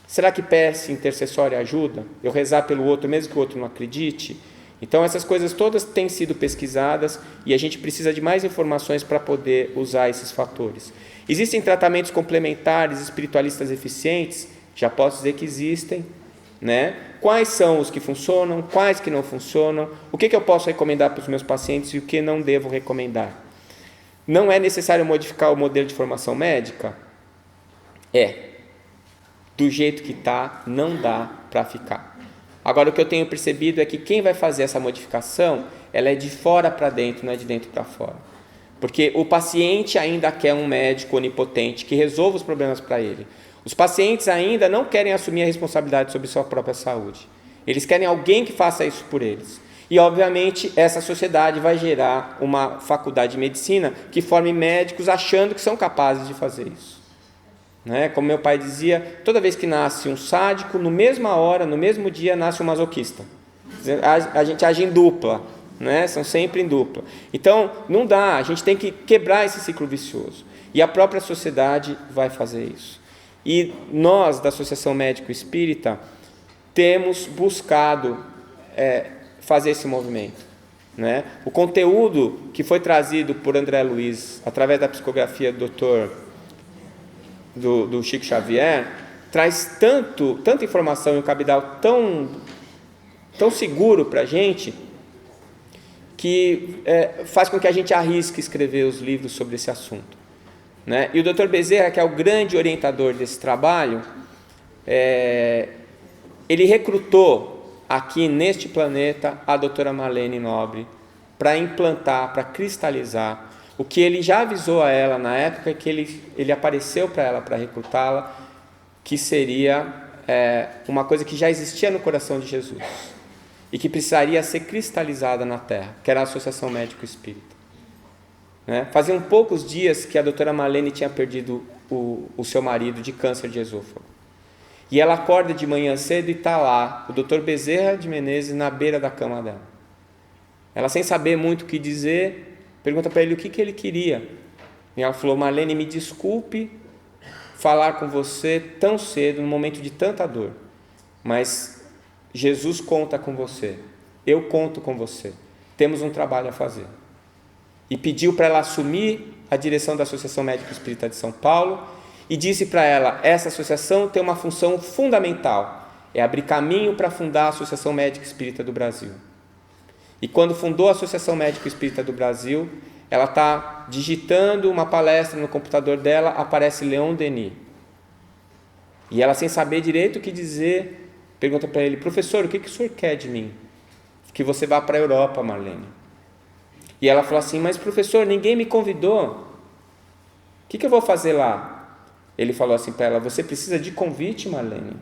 Será que prece intercessória ajuda? Eu rezar pelo outro, mesmo que o outro não acredite? Então, essas coisas todas têm sido pesquisadas e a gente precisa de mais informações para poder usar esses fatores. Existem tratamentos complementares espiritualistas eficientes? Já posso dizer que existem. Né? Quais são os que funcionam? Quais que não funcionam? O que eu posso recomendar para os meus pacientes e o que não devo recomendar? Não é necessário modificar o modelo de formação médica? Do jeito que está, não dá para ficar. Agora, o que eu tenho percebido é que quem vai fazer essa modificação, ela é de fora para dentro, não é de dentro para fora. Porque o paciente ainda quer um médico onipotente que resolva os problemas para ele. Os pacientes ainda não querem assumir a responsabilidade sobre sua própria saúde. Eles querem alguém que faça isso por eles. E, obviamente, essa sociedade vai gerar uma faculdade de medicina que forme médicos achando que são capazes de fazer isso. Né? Como meu pai dizia, toda vez que nasce um sádico, no mesma hora, no mesmo dia, nasce um masoquista. A gente age em dupla. Né? São sempre em dupla. Então, não dá, a gente tem que quebrar esse ciclo vicioso. E a própria sociedade vai fazer isso. E nós, da Associação Médico Espírita, temos buscado fazer esse movimento. Né? O conteúdo que foi trazido por André Luiz, através da psicografia do Chico Xavier, traz tanta informação e um cabedal tão seguro para a gente, que faz com que a gente arrisque escrever os livros sobre esse assunto. Né? E o Dr. Bezerra, que é o grande orientador desse trabalho, ele recrutou aqui neste planeta a doutora Marlene Nobre para implantar, para cristalizar o que ele já avisou a ela na época que ele apareceu para ela, para recrutá-la, que seria uma coisa que já existia no coração de Jesus e que precisaria ser cristalizada na Terra, que era a Associação Médico Espírita. Faziam poucos dias que a doutora Marlene tinha perdido o seu marido de câncer de esôfago. E ela acorda de manhã cedo e está lá, o doutor Bezerra de Menezes, na beira da cama dela. Ela, sem saber muito o que dizer, pergunta para ele o que ele queria. E ela falou: Marlene, me desculpe falar com você tão cedo, num momento de tanta dor, mas Jesus conta com você, eu conto com você, temos um trabalho a fazer. E pediu para ela assumir a direção da Associação Médico Espírita de São Paulo e disse para ela: essa associação tem uma função fundamental, é abrir caminho para fundar a Associação Médico Espírita do Brasil. E quando fundou a Associação Médico Espírita do Brasil, ela está digitando uma palestra no computador dela, aparece Leon Denis. E ela, sem saber direito o que dizer, pergunta para ele: professor, o que o senhor quer de mim? Que você vá para a Europa, Marlene. E ela falou assim: mas professor, ninguém me convidou, o que eu vou fazer lá? Ele falou assim para ela: você precisa de convite, Marlene.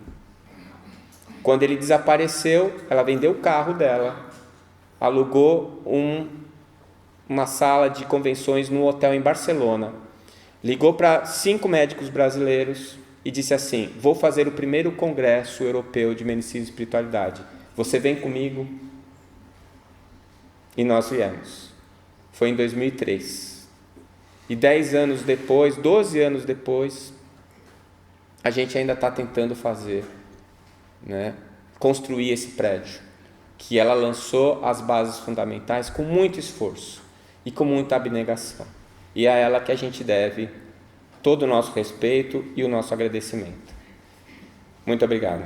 Quando ele desapareceu, ela vendeu o carro dela, alugou uma sala de convenções num hotel em Barcelona, ligou para 5 médicos brasileiros e disse assim: vou fazer o primeiro congresso europeu de medicina e espiritualidade, você vem comigo? E nós viemos. Foi em 2003. E 10 anos depois, 12 anos depois, a gente ainda está tentando fazer, construir esse prédio, que ela lançou as bases fundamentais com muito esforço e com muita abnegação. E é a ela que a gente deve todo o nosso respeito e o nosso agradecimento. Muito obrigado.